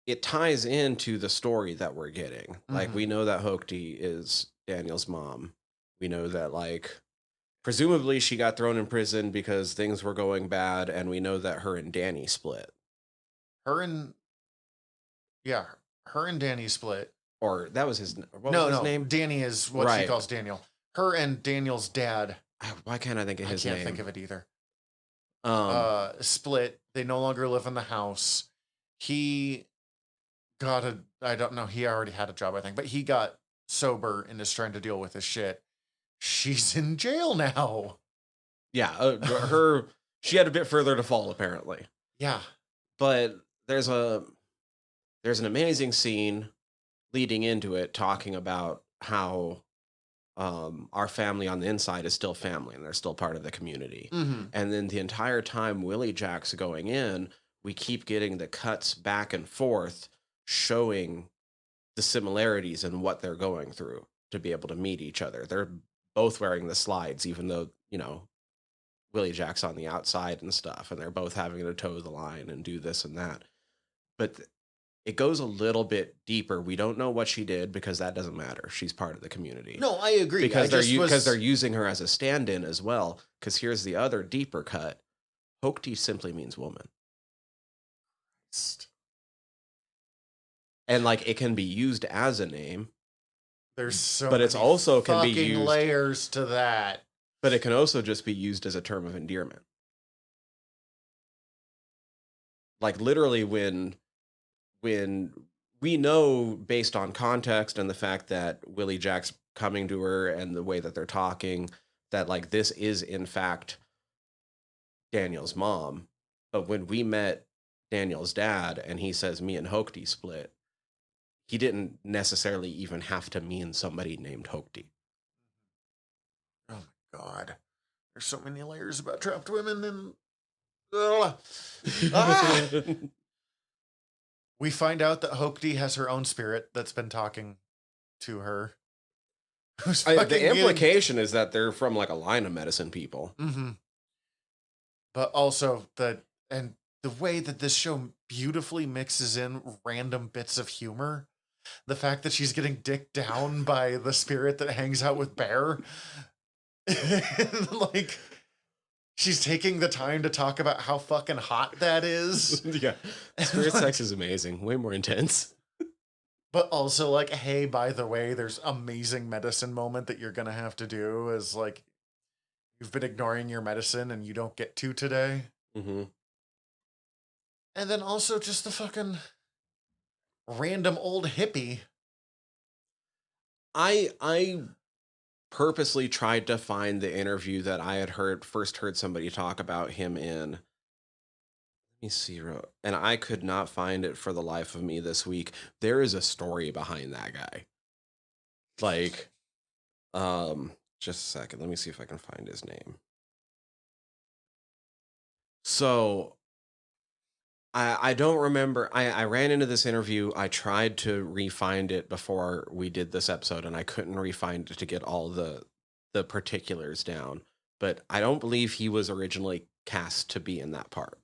it ties into the story that we're getting. Mm-hmm. Like, we know that Hochty is Daniel's mom. We know that, like, presumably she got thrown in prison because things were going bad, and we know that her and Danny split. Her and Danny split. Or that was his name? Danny is what she calls Daniel. Her and Daniel's dad. Why can't I think of his name? I can't think of it either. Split. They no longer live in the house. He got I don't know, he already had a job, I think, but he got sober and is trying to deal with his shit. She's in jail now. Yeah, she had a bit further to fall, apparently. Yeah. But there's an amazing scene leading into it talking about how our family on the inside is still family and they're still part of the community. Mm-hmm. And then the entire time Willie Jack's going in, we keep getting the cuts back and forth showing the similarities in what they're going through to be able to meet each other. They're both wearing the slides, even though, Willie Jack's on the outside and stuff, and they're both having to toe the line and do this and that. But it goes a little bit deeper. We don't know what she did because that doesn't matter. She's part of the community. No, I agree. Because they're using her as a stand-in as well. Because here's the other deeper cut. Hochty simply means woman. And like it can be used as a name. There's so but it's also can be used layers to that. But it can also just be used as a term of endearment. Like literally when we know based on context and the fact that Willie Jack's coming to her and the way that they're talking, that like this is in fact Daniel's mom. But when we met Daniel's dad and he says me and Hochty split, he didn't necessarily even have to mean somebody named Hochty. Oh my God. There's so many layers about trapped women and we find out that Hochty has her own spirit that's been talking to her. The implication is that they're from like a line of medicine people. Mm-hmm. But also the way that this show beautifully mixes in random bits of humor. The fact that she's getting dicked down by the spirit that hangs out with Bear. Like, she's taking the time to talk about how fucking hot that is. Yeah. Spirit sex is amazing. Way more intense. But also, like, hey, by the way, there's amazing medicine moment that you're going to have to do is, like, You've been ignoring your medicine and you don't get to today. Mm-hmm. And then also just the fucking random old hippie. I purposely tried to find the interview that I had first heard somebody talk about him in. Let me see, and I could not find it for the life of me this week. There is a story behind that guy. Like, just a second. Let me see if I can find his name. So I don't remember. I ran into this interview. I tried to re-find it before we did this episode, and I couldn't re-find it to get all the particulars down. But I don't believe he was originally cast to be in that part.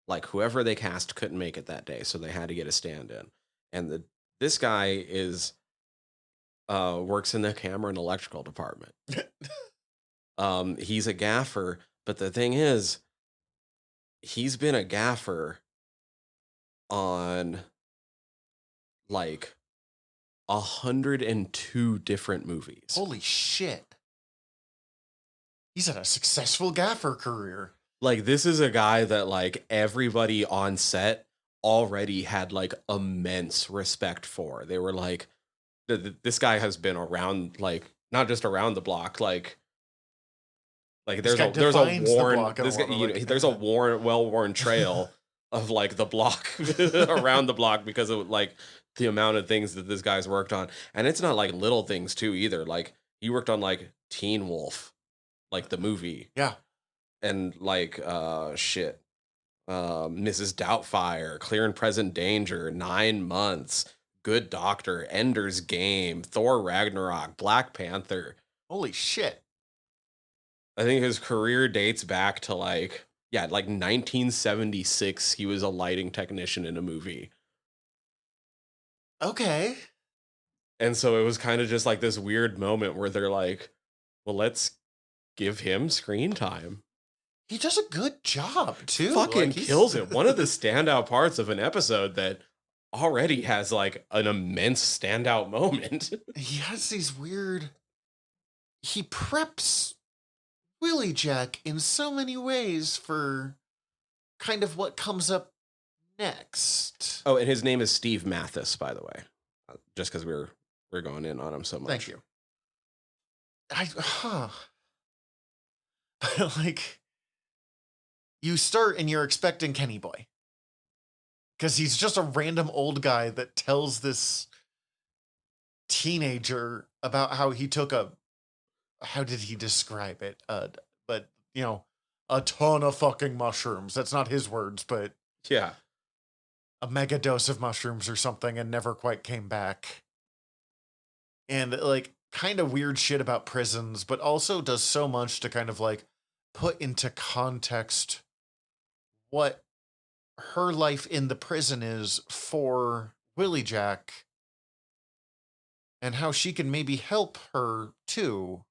Like, whoever they cast couldn't make it that day, so they had to get a stand-in. And this guy is works in the camera and electrical department. He's a gaffer, but the thing is, he's been a gaffer on like 102 different movies. Holy shit. He's had a successful gaffer career. Like, this is a guy that like everybody on set already had like immense respect for. They were like, this guy has been around, like, not just around the block, like there's a worn there's a well-worn trail of like the block around the block because of like the amount of things that this guy's worked on. And it's not like little things too either. Like, he worked on like Teen Wolf, like the movie. Yeah. And like Mrs. Doubtfire, Clear and Present Danger, 9 Months, Good Doctor, Ender's Game, Thor Ragnarok, Black Panther. Holy shit. I think his career dates back to like 1976. He was a lighting technician in a movie. Okay. And so it was kind of just like this weird moment where they're like, well, let's give him screen time. He does a good job too. Fucking kills it. One of the standout parts of an episode that already has like an immense standout moment. He has these weird... He preps Willie Jack in so many ways for kind of what comes up next. Oh, and his name is Steve Mathis, by the way. Just because we're going in on him so much. Thank you. Like, you start and you're expecting Kenny Boy. Because he's just a random old guy that tells this teenager about how he took how did he describe it? But, you know, a ton of fucking mushrooms. That's not his words, but yeah, a mega dose of mushrooms or something and never quite came back. And like kind of weird shit about prisons, but also does so much to kind of like put into context what her life in the prison is for Willie Jack and how she can maybe help her too.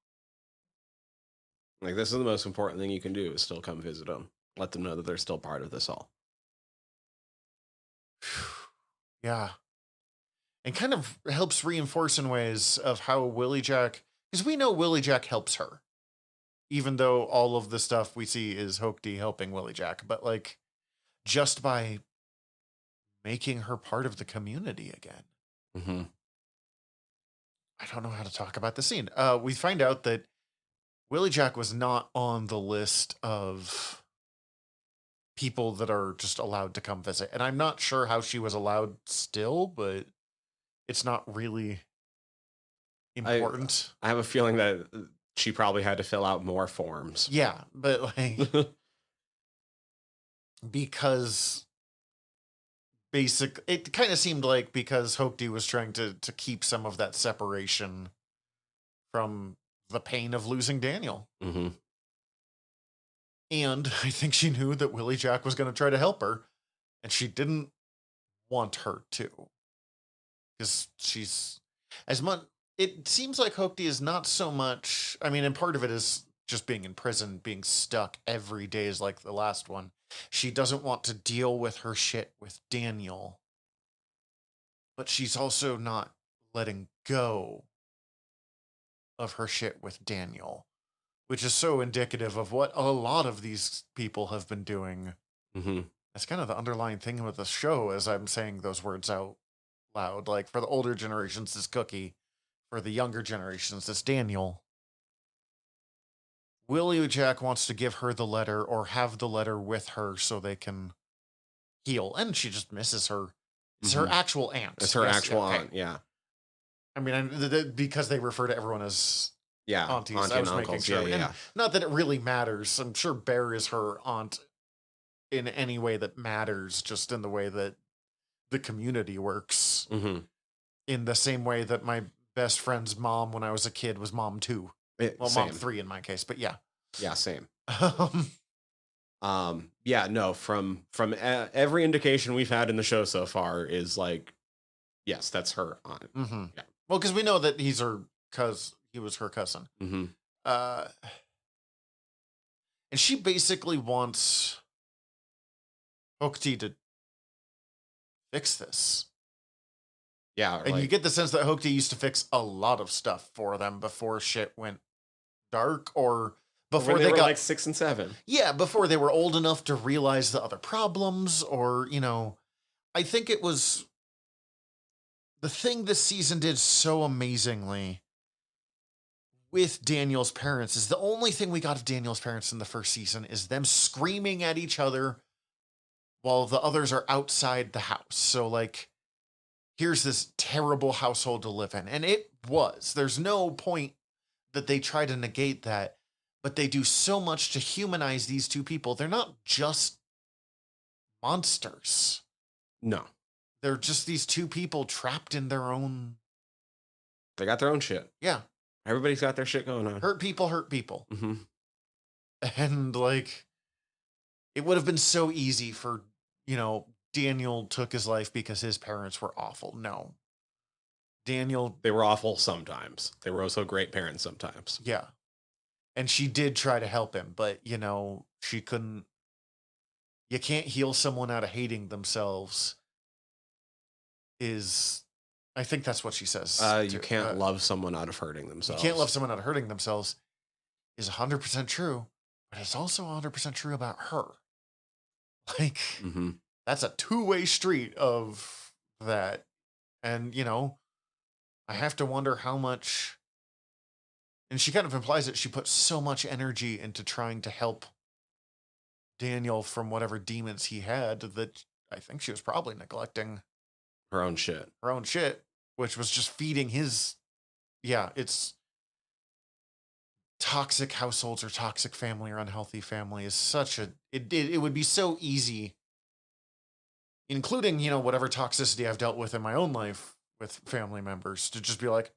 Like, this is the most important thing you can do is still come visit them. Let them know that they're still part of this all. Yeah. And kind of helps reinforce in ways of how Willie Jack, because we know Willie Jack helps her, even though all of the stuff we see is Hoke-D helping Willie Jack, but like just by making her part of the community again. Mm-hmm. I don't know how to talk about the scene. We find out that Willie Jack was not on the list of people that are just allowed to come visit. And I'm not sure how she was allowed still, but it's not really important. I have a feeling that she probably had to fill out more forms. Yeah, but like, because it kind of seemed like because Hoke-D was trying to keep some of that separation from the pain of losing Daniel. Mm-hmm. And I think she knew that Willie Jack was going to try to help her, and she didn't want her to. Because she's as much. It seems like Hoke-D is not so much. I mean, and part of it is just being in prison, being stuck every day is like the last one. She doesn't want to deal with her shit with Daniel, but she's also not letting go of her shit with Daniel. which is so indicative of what a lot of these people have been doing. Mm-hmm. That's kind of the underlying thing with the show as I'm saying those words out loud. Like, for the older generations, it's Cookie. For the younger generations, it's Daniel. Willie Jack wants to give her the letter or have the letter with her so they can heal. And she just misses her. It's her actual aunt. It's her actual okay. aunt, yeah. I mean, because they refer to everyone as aunties. Auntie I was and making uncles. sure. Yeah. And not that it really matters. I'm sure Bear is her aunt in any way that matters, just in the way that the community works. Mm-hmm. In the same way that my best friend's mom when I was a kid was mom 2. Well, Same. mom 3 in my case, but yeah. Yeah, same. Yeah, no, from every indication we've had in the show so far is like, yes, that's her aunt. Mm-hmm. Yeah. Well, because we know that he was her cousin. Mm-hmm. And she basically wants Hookty to fix this. Yeah. And you get the sense that Hookty used to fix a lot of stuff for them before shit went dark, or before they were like 6 and 7. Yeah, before they were old enough to realize the other problems, or, I think it was the thing this season did so amazingly with Daniel's parents is the only thing we got of Daniel's parents in the first season is them screaming at each other while the others are outside the house. So, like, here's this terrible household to live in. And it was. There's no point that they try to negate that, but they do so much to humanize these two people. They're not just monsters. No. They're just these two people trapped in their own... They got their own shit. Yeah. Everybody's got their shit going on. Hurt people hurt people. Mm-hmm. And, like, it would have been so easy for, Daniel took his life because his parents were awful. No. Daniel... They were awful sometimes. They were also great parents sometimes. Yeah. And she did try to help him, but, she couldn't... You can't heal someone out of hating themselves I think that's what she says. You can't love someone out of hurting themselves. You can't love someone out of hurting themselves is 100% true, but it's also 100% true about her. Like, that's a two-way street of that. And, I have to wonder how much... And she kind of implies that she put so much energy into trying to help Daniel from whatever demons he had that I think she was probably neglecting her own shit. Which was just feeding his... Yeah, it's... Toxic households or toxic family or unhealthy family is such a... It would be so easy, including, whatever toxicity I've dealt with in my own life with family members, to just be like,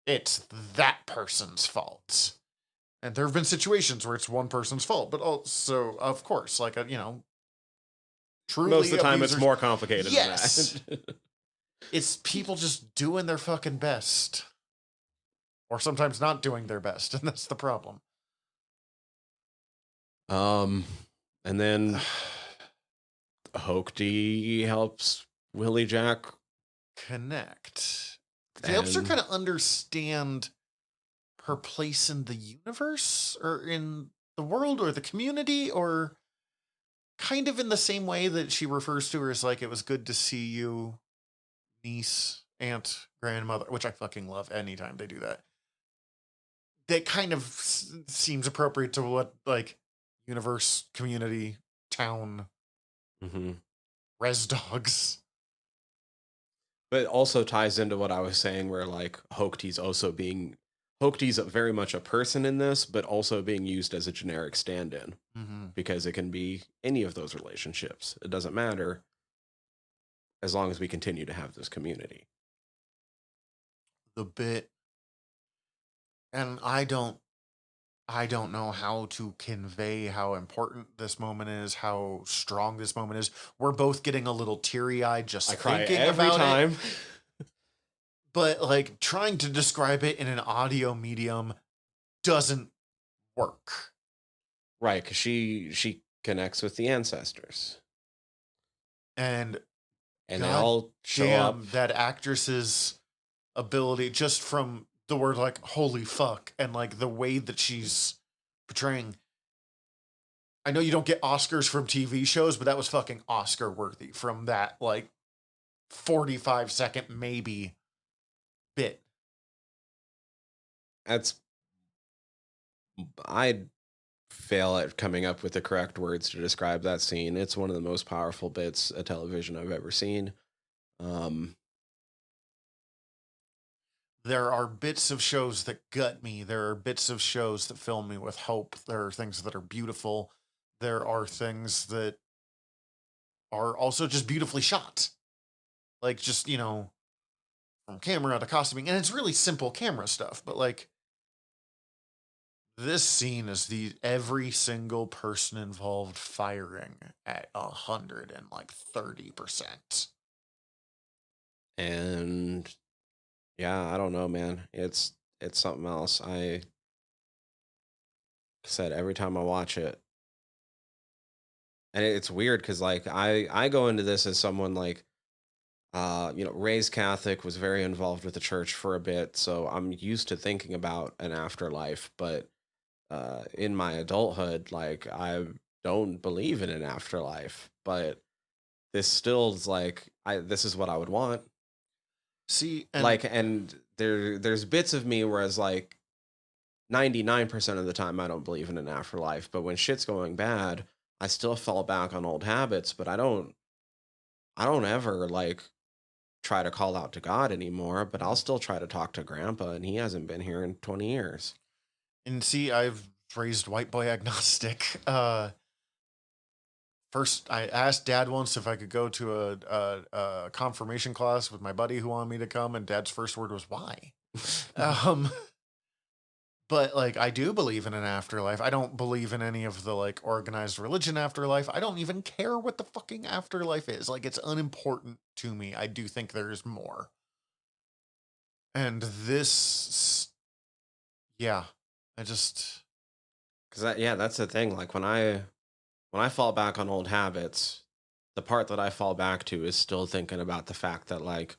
it's that person's fault. And there have been situations where it's one person's fault, but also, of course, like, truly most of the time abusers, it's more complicated yes, than that. It's people just doing their fucking best. Or sometimes not doing their best, and that's the problem. And then Hookty helps Willie Jack connect. It helps her kind of understand her place in the universe, or in the world, or the community, or kind of in the same way that she refers to her as like, it was good to see you, niece, aunt, grandmother, which I fucking love anytime they do that. That kind of seems appropriate to what, like, universe, community, town, res dogs. But it also ties into what I was saying, where, like, Hookty's very much a person in this, but also being used as a generic stand-in. Because it can be any of those relationships. It doesn't matter, as long as we continue to have this community. The bit... And I don't know how to convey how important this moment is, how strong this moment is. We're both getting a little teary-eyed just thinking every about time. it. But, like, trying to describe it in an audio medium doesn't work. Right, because she connects with the ancestors. And they all show up. That actress's ability, just from the word like holy fuck, and like the way that she's portraying. I know you don't get Oscars from TV shows, but that was fucking Oscar worthy from that like 45-second maybe bit. I'd fail at coming up with the correct words to describe that scene. It's one of the most powerful bits of television I've ever seen. There are bits of shows that gut me. There are bits of shows that fill me with hope. There are things that are beautiful. There are things that are also just beautifully shot. Like, just, you know, from camera to costuming. And it's really simple camera stuff, but like, this scene is every single person involved firing at 130%. And yeah, I don't know, man. It's something else. I said every time I watch it, and it's weird because like I go into this as someone like raised Catholic, was very involved with the church for a bit, so I'm used to thinking about an afterlife. But in my adulthood, like I don't believe in an afterlife. But this still is like this is what I would want. See, and there's bits of me whereas like 99% of the time I don't believe in an afterlife, but when shit's going bad, I still fall back on old habits, but I don't ever like try to call out to God anymore, but I'll still try to talk to Grandpa, and he hasn't been here in 20 years. And see, I've raised white boy agnostic. First, I asked Dad once if I could go to a confirmation class with my buddy who wanted me to come, and Dad's first word was "Why?" But like, I do believe in an afterlife. I don't believe in any of the like organized religion afterlife. I don't even care what the fucking afterlife is. Like, it's unimportant to me. I do think there's more. And this, yeah, I just, because that's the thing. Like when I fall back on old habits, the part that I fall back to is still thinking about the fact that like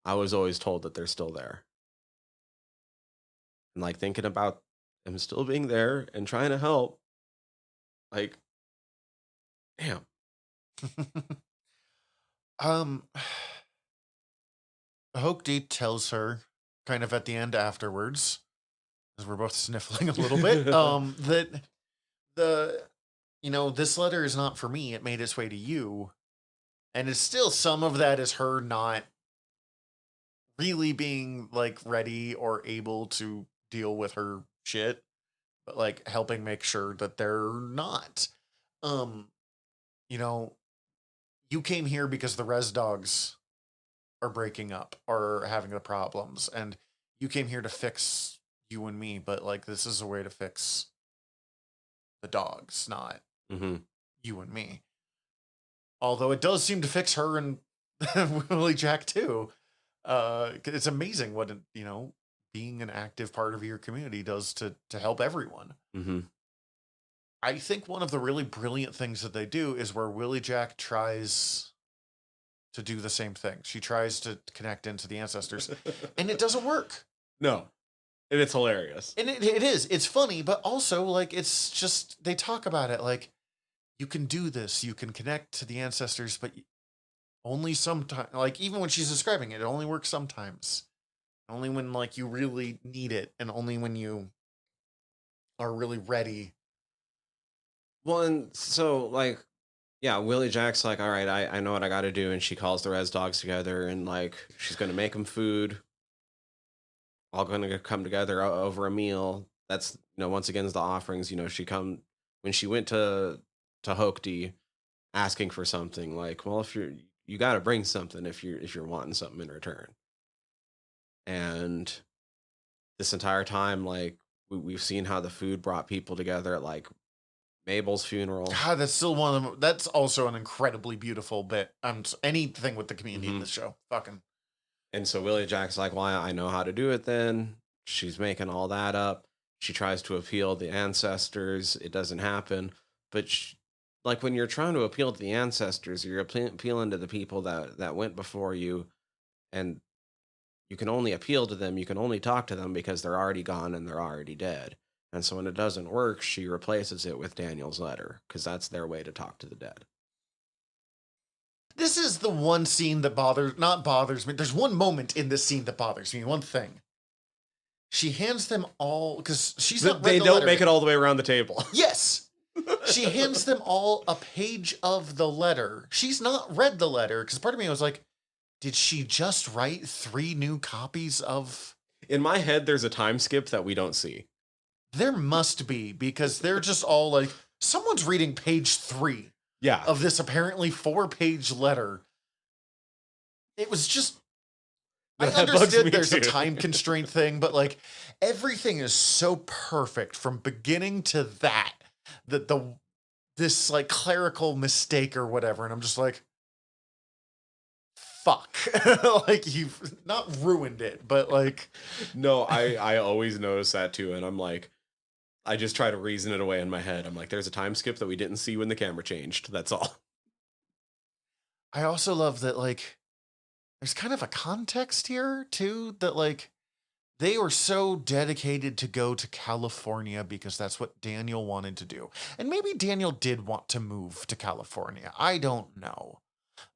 I was always told that they're still there. And like thinking about them still being there and trying to help. Like, damn. Hoke tells her kind of at the end afterwards, as we're both sniffling a little bit, that this letter is not for me. It made its way to you. And it's still, some of that is her not really being like ready or able to deal with her shit, but like helping make sure that they're not. You came here because the res dogs are breaking up or having the problems, and you came here to fix you and me, but like this is a way to fix the dogs, not you and me. Although it does seem to fix her and Willie Jack too. It's amazing what being an active part of your community does to help everyone. I think one of the really brilliant things that they do is where Willie Jack tries to do the same thing. She tries to connect into the ancestors, and it doesn't work. No. And it's hilarious. And it is. It's funny, but also, like, it's just, they talk about it like, you can do this, you can connect to the ancestors, but only sometimes. Like, even when she's describing it, it only works sometimes. Only when, like, you really need it, and only when you are really ready. Well, and so, like, yeah, Willie Jack's like, all right, I know what I got to do. And she calls the res dogs together, and, like, she's going to make them food. All going to come together over a meal. That's, once again, is the offerings. When she went to Hoke asking for something, like, well, if you got to bring something if you're wanting something in return. And this entire time, like, we've seen how the food brought people together at, like, Mabel's funeral. God, that's still one of them. That's also an incredibly beautiful bit. Anything with the community in this show. Fucking. And so Willie Jack's like, well, I know how to do it then. She's making all that up. She tries to appeal the ancestors. It doesn't happen. But like when you're trying to appeal to the ancestors, you're appealing to the people that went before you, and you can only appeal to them, you can only talk to them because they're already gone and they're already dead. And so when it doesn't work, she replaces it with Daniel's letter, because that's their way to talk to the dead. This is the one scene that bothers me. There's one moment in this scene that bothers me. One thing. She hands them all, because she's not read They the don't letter. make it all the way around the table. Yes. She hands them all a page of the letter. She's not read the letter, because part of me was like, did she just write 3 new copies of... In my head, there's a time skip that we don't see. There must be, because they're just all like, someone's reading page 3 of this apparently 4-page letter. It was just... I understood there's a time constraint thing, but like everything is so perfect from beginning to that this like clerical mistake or whatever, and I'm just like, fuck. Like, you've not ruined it, but like... No, I always notice that too, and I'm like, I just try to reason it away in my head. I'm like, there's a time skip that we didn't see when the camera changed. That's all. I also love that, like, there's kind of a context here too, that like they were so dedicated to go to California because that's what Daniel wanted to do. And maybe Daniel did want to move to California. I don't know.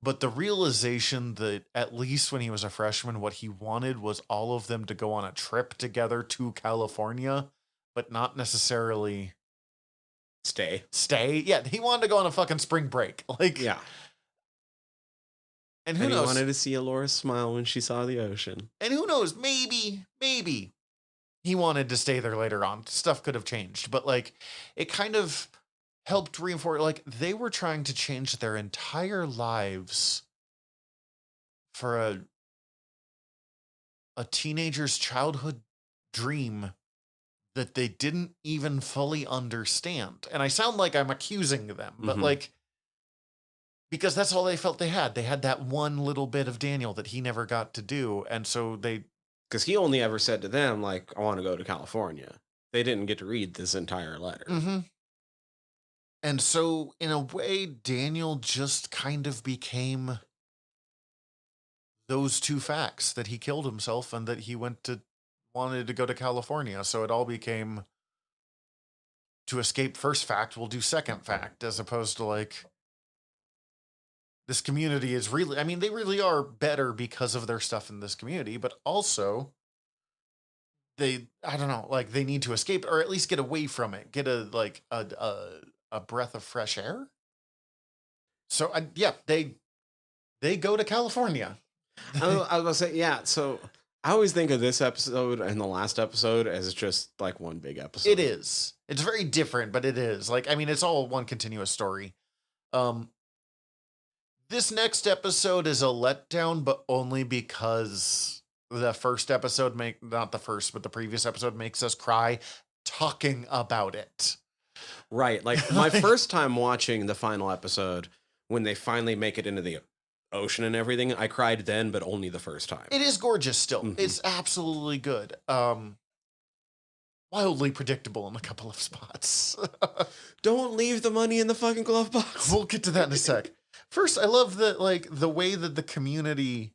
But the realization that at least when he was a freshman, what he wanted was all of them to go on a trip together to California, but not necessarily stay. Yeah, he wanted to go on a fucking spring break. Like, yeah. And who knows? He wanted to see Alora smile when she saw the ocean. And who knows? Maybe he wanted to stay there later on. Stuff could have changed, but like it kind of helped reinforce, like, they were trying to change their entire lives for a teenager's childhood dream that they didn't even fully understand. And I sound like I'm accusing them, but like, because that's all they felt they had. They had that one little bit of Daniel that he never got to do. And so because he only ever said to them, like, I want to go to California. They didn't get to read this entire letter. And so, in a way, Daniel just kind of became those 2 facts, that he killed himself and that he wanted to go to California. So it all became, to escape first fact, we'll do second fact, as opposed to like, this community is really, I mean, they really are better because of their stuff in this community, but also I don't know, like they need to escape or at least get away from it, get a breath of fresh air. So yeah, they go to California. I was gonna say, yeah. So I always think of this episode and the last episode as just like one big episode. It is. It's very different, but it is. Like, I mean, it's all one continuous story. This next episode is a letdown, but only because the first episode not the first, but the previous episode makes us cry talking about it. Right. Like my first time watching the final episode, when they finally make it into the ocean and everything, I cried then, but only the first time. It is gorgeous still. It's absolutely good. Wildly predictable in a couple of spots. Don't leave the money in the fucking glove box. We'll get to that in a sec. First, I love that, like, the way that the community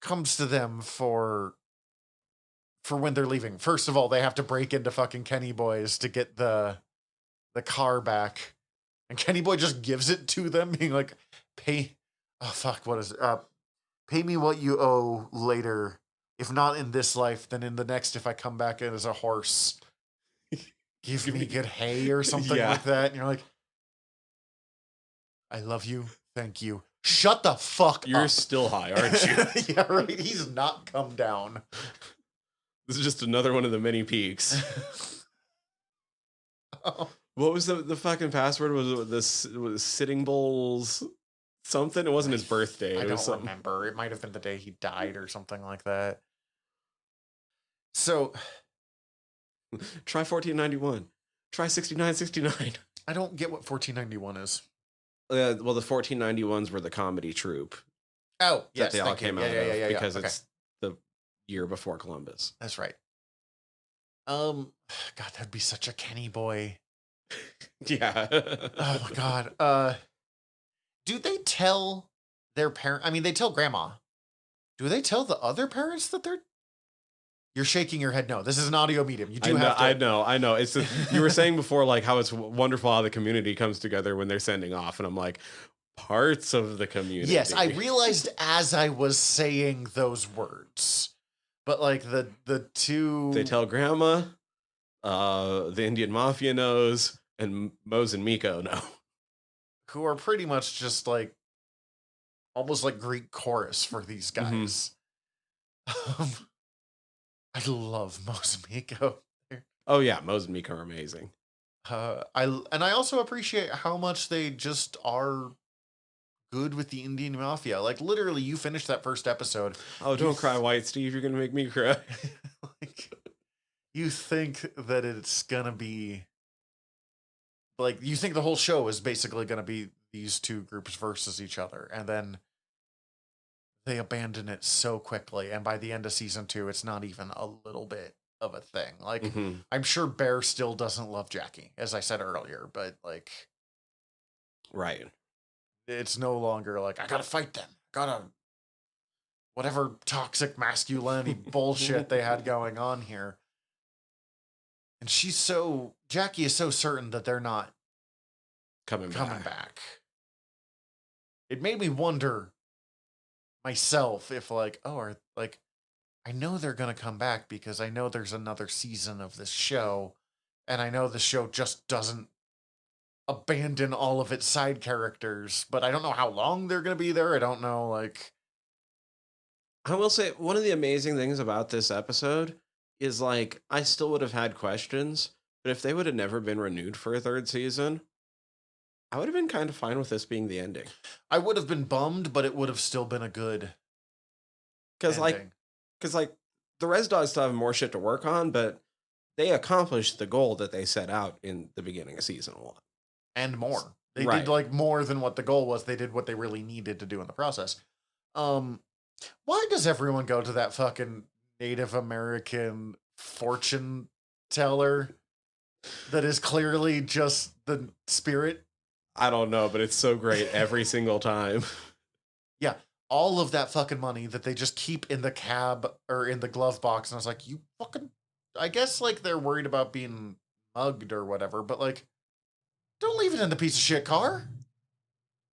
comes to them for when they're leaving. First of all, they have to break into fucking Kenny Boy's to get the car back. And Kenny Boy just gives it to them, being like, pay me what you owe later. If not in this life, then in the next, if I come back in as a horse. Give me good hay or something like that. And you're like, I love you. Thank you. Shut the fuck up. You're still high, aren't you? Yeah, right. He's not come down. This is just another one of the many peaks. Oh. What was the fucking password? Was Sitting Bowls something? It wasn't his birthday. I don't remember. It might have been the day he died or something like that. So try 1491. Try 6969. I don't get what 1491 is. Well, the 1491s were the comedy troupe. Oh, yes. That they all came out of because okay. It's the year before Columbus. That's right. God, that'd be such a Kenny Boy. Yeah. Oh my God. Do they tell their parent? I mean, they tell grandma. Do they tell the other parents that they're... You're shaking your head no. This is an audio medium. You do have to... I know. It's you were saying before, like, how it's wonderful how the community comes together when they're sending off. And I'm like, parts of the community. Yes, I realized as I was saying those words. But, like, the two... They tell Grandma, the Indian Mafia knows, and Mose and Miko know. Who are pretty much just, like, almost like Greek chorus for these guys. I love Mose and Miko. Oh yeah, Mose and Miko are amazing. I also appreciate how much they just are good with the Indian Mafia. Like, literally, you finished that first episode. Oh, don't cry, White Steve. You're gonna make me cry. Like, you think that it's gonna be... Like, you think the whole show is basically gonna be these two groups versus each other, and then they abandon it so quickly, and by the end of season 2, it's not even a little bit of a thing. Like, I'm sure Bear still doesn't love Jackie, as I said earlier, but, like... Right. It's no longer like, I gotta fight them. Gotta... Whatever toxic masculinity bullshit they had going on here. And Jackie is so certain that they're not coming back. It made me wonder myself if, like, I know they're gonna come back because I know there's another season of this show, and I know the show just doesn't abandon all of its side characters, but I don't know how long they're gonna be there. I don't know, like... I will say, one of the amazing things about this episode is, like, I still would have had questions, but if they would have never been renewed for a third season, I would have been kind of fine with this being the ending. I would have been bummed, but it would have still been a good ending. Because the Res Dogs still have more shit to work on, but they accomplished the goal that they set out in the beginning of season 1. And more. They did, like, more than what the goal was. They did what they really needed to do in the process. Why does everyone go to that fucking Native American fortune teller that is clearly just the spirit? I don't know, but it's so great every single time. Yeah, all of that fucking money that they just keep in the cab or in the glove box. And I was like, you fucking... I guess, like, they're worried about being mugged or whatever, but, like, don't leave it in the piece of shit car.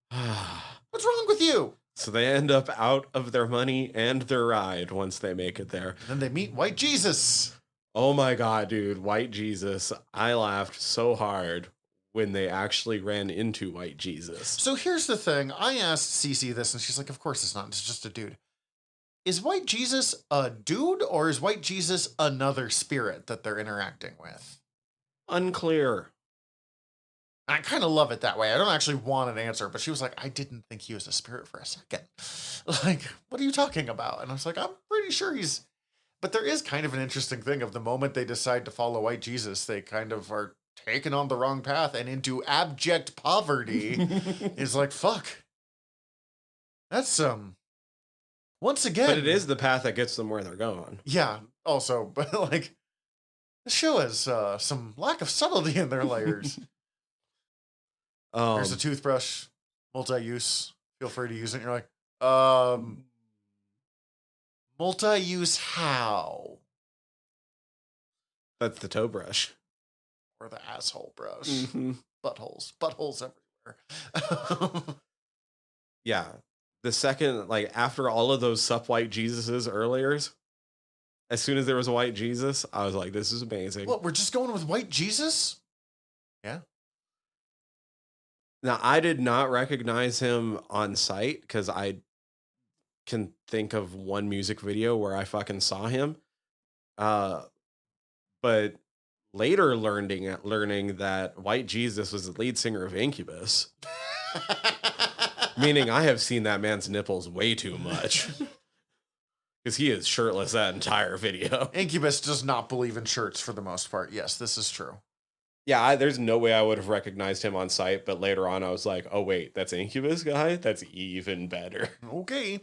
What's wrong with you? So they end up out of their money and their ride once they make it there. And then they meet White Jesus. Oh my God, dude. White Jesus. I laughed so hard when they actually ran into White Jesus. So here's the thing. I asked Cece this, and she's like, of course it's not. It's just a dude. Is White Jesus a dude, or is White Jesus another spirit that they're interacting with? Unclear. I kind of love it that way. I don't actually want an answer, but she was like, I didn't think he was a spirit for a second. Like, what are you talking about? And I was like, I'm pretty sure he's... But there is kind of an interesting thing of the moment they decide to follow White Jesus, they kind of are taken on the wrong path and into abject poverty. It's like, fuck. That's, once again... But it is the path that gets them where they're going. Yeah, also, but, like, the show has some lack of subtlety in their layers. There's a toothbrush, multi-use. Feel free to use it. And you're like, multi-use how? That's the toe brush. Or the asshole brush. Mm-hmm. Buttholes everywhere. Yeah. The second, like, after all of those sup White Jesuses earlier, as soon as there was a White Jesus, I was like, this is amazing. What, we're just going with White Jesus? Yeah. Now, I did not recognize him on sight because I can think of one music video where I fucking saw him. But later learning that White Jesus was the lead singer of Incubus. Meaning I have seen that man's nipples way too much. Because he is shirtless that entire video. Incubus does not believe in shirts for the most part. Yes, this is true. Yeah, there's no way I would have recognized him on sight, but later on I was like, oh wait, that's Incubus guy? That's even better. Okay.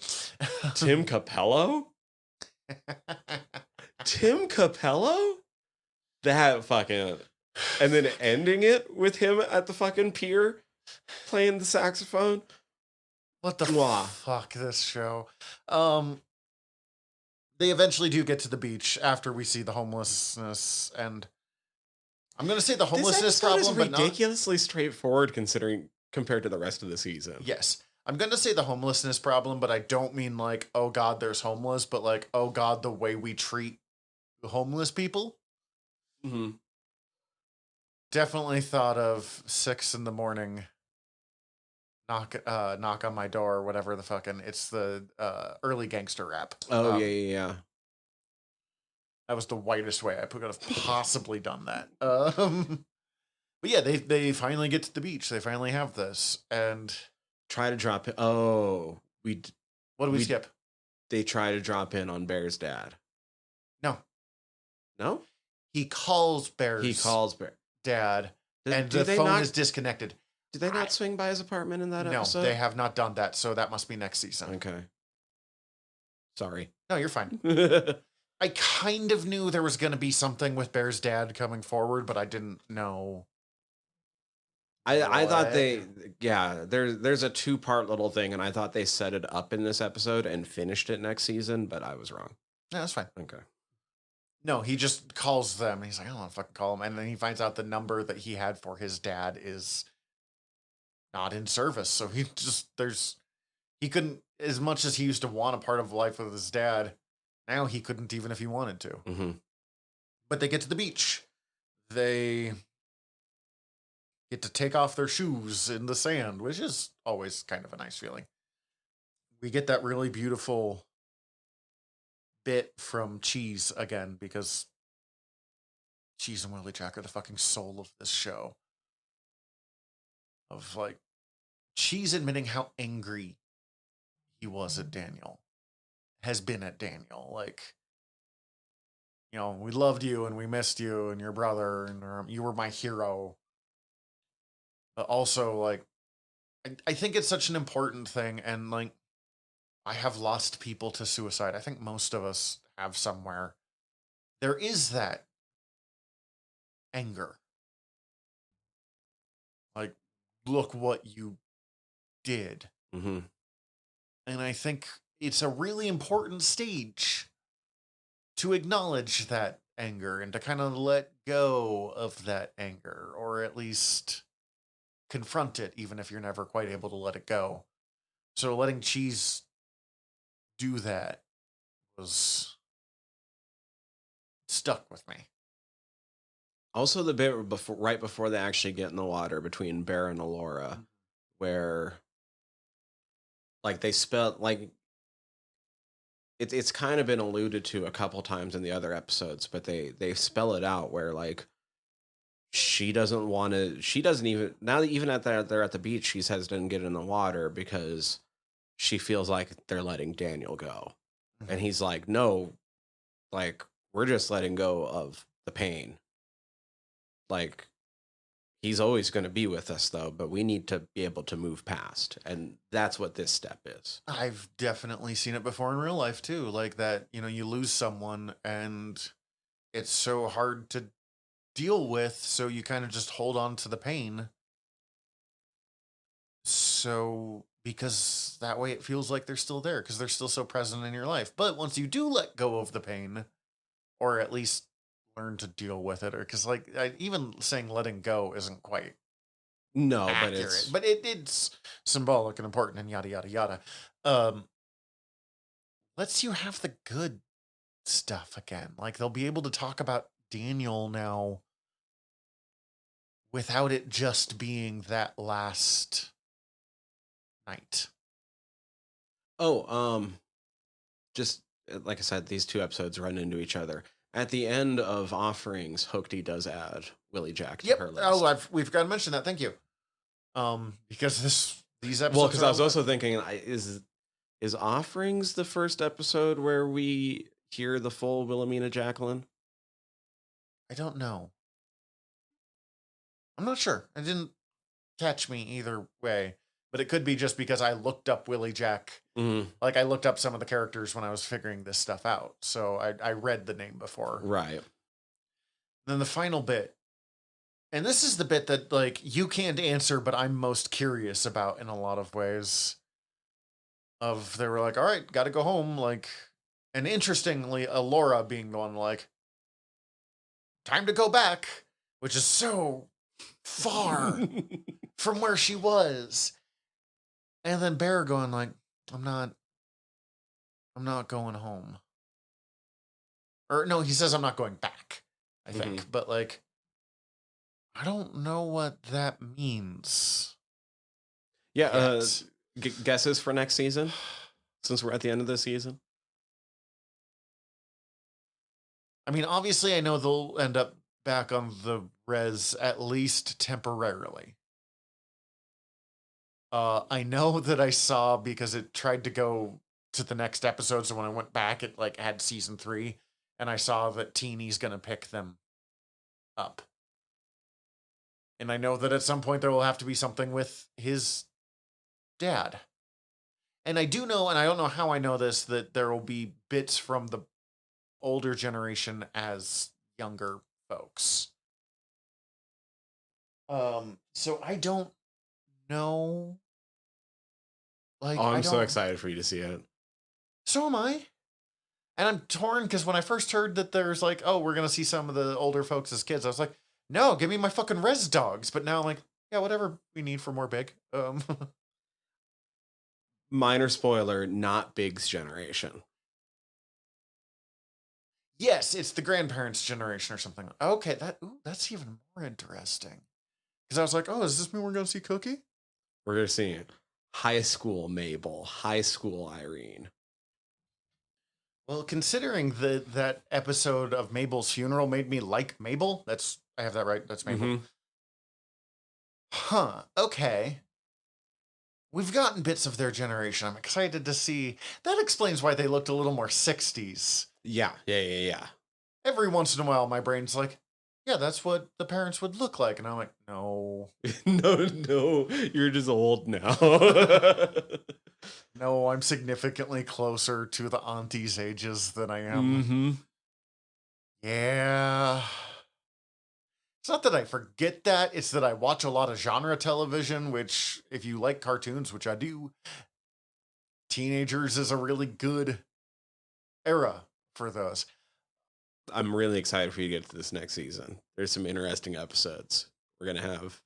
Tim Capello? Tim Capello? That fucking... And then ending it with him at the fucking pier playing the saxophone. What the fuck, this show? they eventually do get to the beach after we see the homelessness, and I'm going to say the homelessness this episode problem, is but not... ridiculously straightforward compared to the rest of the season. Yes. I'm going to say the homelessness problem, but I don't mean like, oh God, there's homeless, but like, oh God, the way we treat homeless people. Mm-hmm. Definitely thought of 6 a.m. knock on my door, whatever the fucking, it's the early gangster rap. Oh, yeah. That was the whitest way I could have possibly done that. But yeah, they finally get to the beach. They finally have this, and try to drop it. Oh, what do we skip? They try to drop in on Bear's dad. No. He calls Bear's dad, and the phone is disconnected. Did they not swing by his apartment in that episode? No, they have not done that. So that must be next season. Okay. Sorry. No, you're fine. I kind of knew there was going to be something with Bear's dad coming forward, but I didn't know. I thought there's a 2-part little thing, and I thought they set it up in this episode and finished it next season, but I was wrong. No, that's fine. Okay. No, he just calls them. He's like, I don't want to fucking call him. And then he finds out the number that he had for his dad is not in service. So he couldn't, as much as he used to want a part of life with his dad, now he couldn't even if he wanted to. Mm-hmm. But they get to the beach. They get to take off their shoes in the sand, which is always kind of a nice feeling. We get that really beautiful bit from Cheese again, because Cheese and Willie Jack are the fucking soul of this show. Of like, Cheese admitting how angry he was at Daniel. Has been at Daniel. Like, you know, we loved you and we missed you and your brother and you were my hero. But also, like, I think it's such an important thing, and like, I have lost people to suicide. I think most of us have somewhere. There is that anger. Like, look what you did. Mm-hmm. And I think it's a really important stage to acknowledge that anger and to kind of let go of that anger, or at least confront it, even if you're never quite able to let it go. So letting Cheese do that was stuck with me. Also, the bit right before they actually get in the water between Bear and Alora, where like they spell like it's kind of been alluded to a couple times in the other episodes, but they spell it out where like she doesn't even now that even at they're at the beach, she's hesitant to get in the water because she feels like they're letting Daniel go. Mm-hmm. And he's like, no, like, we're just letting go of the pain. Like, he's always going to be with us, though, but we need to be able to move past. And that's what this step is. I've definitely seen it before in real life, too. Like that, you know, you lose someone and it's so hard to deal with, so you kind of just hold on to the pain. So, because that way it feels like they're still there, because they're still so present in your life. But once you do let go of the pain, or at least learn to deal with it, or because like even saying letting go isn't quite accurate, but it's symbolic and important and yada yada yada. Lets you have the good stuff again. Like they'll be able to talk about Daniel now without it just being that last night. Just like I said, these 2 episodes run into each other. At the end of Offerings, Hookty does add Willie Jack to her list. Oh, we forgot to mention that. Thank you. Because these episodes. Well, because I was also thinking, is Offerings the first episode where we hear the full Wilhelmina Jacqueline? I don't know. I'm not sure. It didn't catch me either way. But it could be just because I looked up Willie Jack. Mm-hmm. Like I looked up some of the characters when I was figuring this stuff out. So I read the name before. Right. Then the final bit. And this is the bit that like you can't answer, but I'm most curious about in a lot of ways. They were like, all right, got to go home. Like, And interestingly, Laura being the one like, time to go back, which is so far from where she was. And then Bear going like, I'm not going home. Or no, he says I'm not going back, I think. But like, I don't know what that means. Yeah, guesses for next season? Since we're at the end of the season? I mean, obviously, I know they'll end up back on the res at least temporarily. I know that I saw, because it tried to go to the next episode, so when I went back, it like had season 3, and I saw that Teeny's gonna pick them up. And I know that at some point there will have to be something with his dad. And I do know, and I don't know how I know this, that there will be bits from the older generation as younger folks. So I don't know. Like, I'm so excited for you to see it. So am I. And I'm torn, because when I first heard that there's like, oh, we're going to see some of the older folks as kids, I was like, no, give me my fucking res dogs. But now I'm like, yeah, whatever we need for more Big. Minor spoiler, not Big's generation. Yes, it's the grandparents' generation or something. Okay, that's even more interesting. Because I was like, oh, does this mean we're going to see Cookie? We're going to see high school Mabel, high school Irene. Well, considering that episode of Mabel's funeral made me like Mabel, I have that right, that's Mabel. Huh, okay. We've gotten bits of their generation. I'm excited to see. That explains why they looked a little more 60s. Yeah. Every once in a while, my brain's like, yeah, that's what the parents would look like. And I'm like, no. No, you're just old now. No, I'm significantly closer to the aunties' ages than I am. Yeah. It's not that I forget that, it's that I watch a lot of genre television, which, if you like cartoons, which I do, teenagers is a really good era for those. I'm really excited for you to get to this next season. There's some interesting episodes. We're gonna have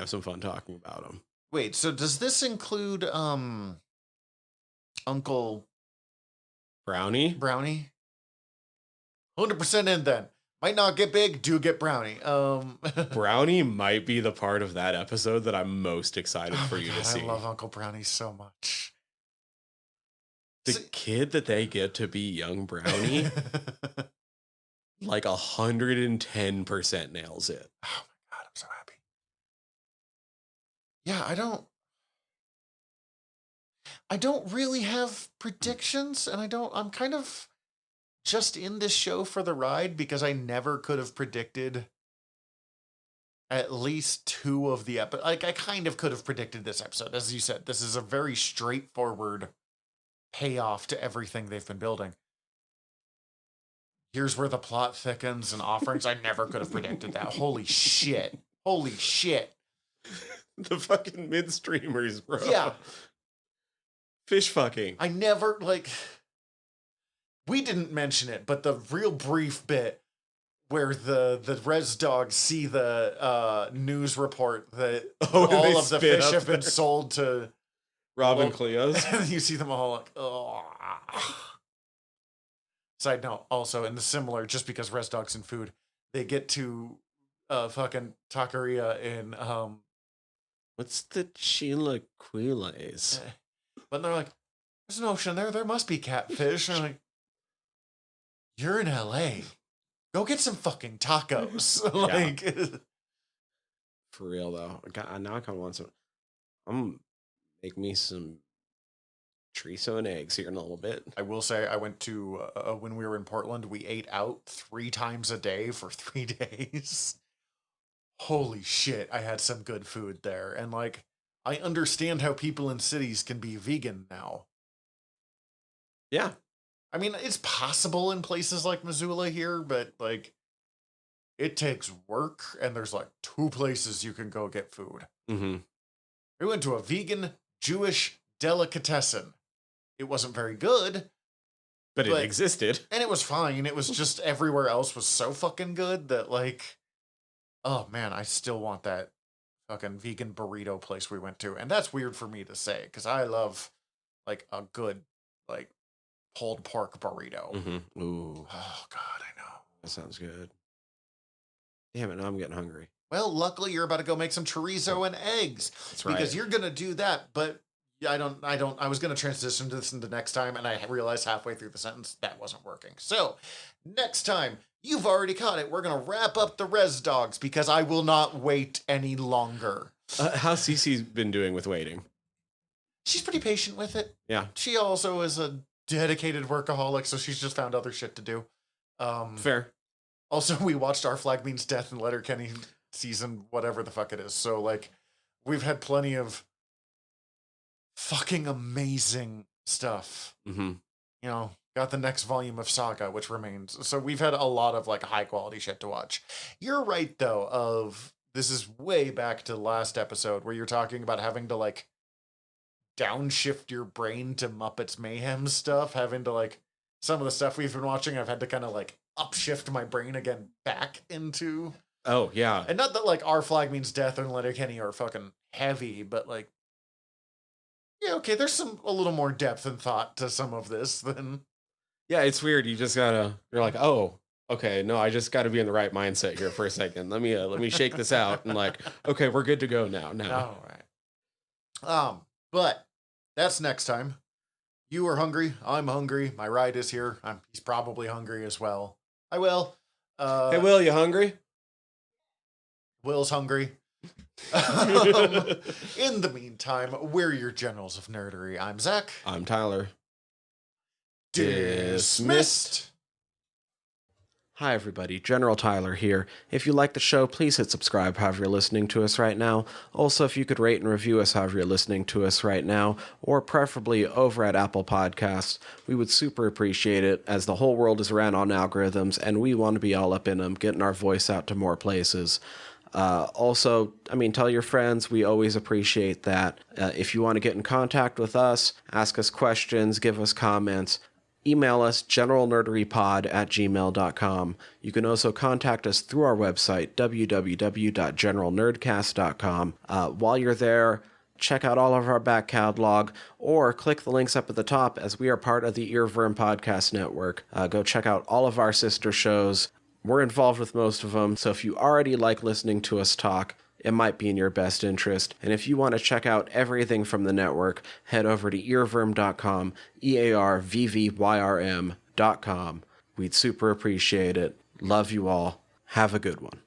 some fun talking about them. Wait, so does this include Uncle Brownie? 100% in then. Might not get Big, do get Brownie. Brownie might be the part of that episode that I'm most excited for you to see. I love Uncle Brownie so much. The kid that they get to be young Brownie, like 110% nails it. Oh my God, I'm so happy. Yeah, I don't really have predictions, and I'm kind of just in this show for the ride, because I never could have predicted at least 2 of the episodes. Like, I kind of could have predicted this episode. As you said, this is a very straightforward payoff to everything they've been building. Here's where the plot thickens and offerings. I never could have predicted that. Holy shit. The fucking midstreamers, bro. Yeah. Fish fucking. I never, we didn't mention it, but the real brief bit where the res dogs see the news report that all of the fish have been sold to Robin Cleo's. And you see them all like, oh. Side note, also in the similar, just because res dogs and food, they get to fucking taqueria in what's the chilaquiles? But they're like, there's an ocean there. There must be catfish. And I'm like, you're in LA. Go get some fucking tacos. For real though. Now I kind of want some. I'm gonna make me some chorizo and eggs here in a little bit. I will say, I went to when we were in Portland, we ate out 3 times a day for 3 days. Holy shit, I had some good food there. And I understand how people in cities can be vegan now. Yeah. I mean, it's possible in places like Missoula here, but it takes work, and there's 2 places you can go get food. Mm-hmm. We went to a vegan Jewish delicatessen. It wasn't very good, But it existed. And it was fine. It was just everywhere else was so fucking good that, like, oh man, I still want that fucking vegan burrito place we went to. And that's weird for me to say, because I love, like, a good, like, pulled pork burrito. Mm-hmm. Ooh. Oh, God, I know. That sounds good. Damn it, now I'm getting hungry. Well, luckily you're about to go make some chorizo and eggs. That's right. Because you're going to do that, but I was going to transition this into next time, and I realized halfway through the sentence that wasn't working. So, next time, you've already caught it. We're going to wrap up the Res Dogs because I will not wait any longer. How's Cece's been doing with waiting? She's pretty patient with it. Yeah. She also is a dedicated workaholic, so she's just found other shit to do. Fair. Also, we watched Our Flag Means Death and Letterkenny season, whatever the fuck it is. So, like, we've had plenty of fucking amazing stuff. Mm-hmm. You know, got the next volume of Saga, which remains. So we've had a lot of, like, high quality shit to watch. You're right, though, this is way back to the last episode where you're talking about having to, like, downshift your brain to Muppets Mayhem stuff, having to, like, some of the stuff we've been watching, I've had to kind of, like, upshift my brain again back into. Oh, yeah. And not that, like, Our Flag Means Death and Letterkenny are fucking heavy, but, like, yeah, okay, there's a little more depth and thought to some of this than... Yeah, it's weird. You're like, oh, okay, no, I just gotta be in the right mindset here for a second. Let me shake this out and, like, okay, we're good to go now. All right. But that's next time. You are hungry. I'm hungry. My ride is here. He's probably hungry as well. I will. Hey, Will, you hungry? Will's hungry. In the meantime, we're your generals of nerdery. I'm Zach. I'm Tyler. Dismissed. Hi, everybody. General Tyler here. If you like the show, please hit subscribe however you're listening to us right now. Also, if you could rate and review us however you're listening to us right now, or preferably over at Apple Podcasts, we would super appreciate it, as the whole world is ran on algorithms, and we want to be all up in them, getting our voice out to more places. Also, tell your friends. We always appreciate that. If you want to get in contact with us, ask us questions, give us comments, email us generalnerderypod@gmail.com. You can also contact us through our website, www.generalnerdcast.com. While you're there, check out all of our back catalog, or click the links up at the top, as we are part of the Earworm Podcast Network. Go check out all of our sister shows. We're involved with most of them, so if you already like listening to us talk, it might be in your best interest. And if you want to check out everything from the network, head over to earworm.com, EARVVYRM.com. We'd super appreciate it. Love you all. Have a good one.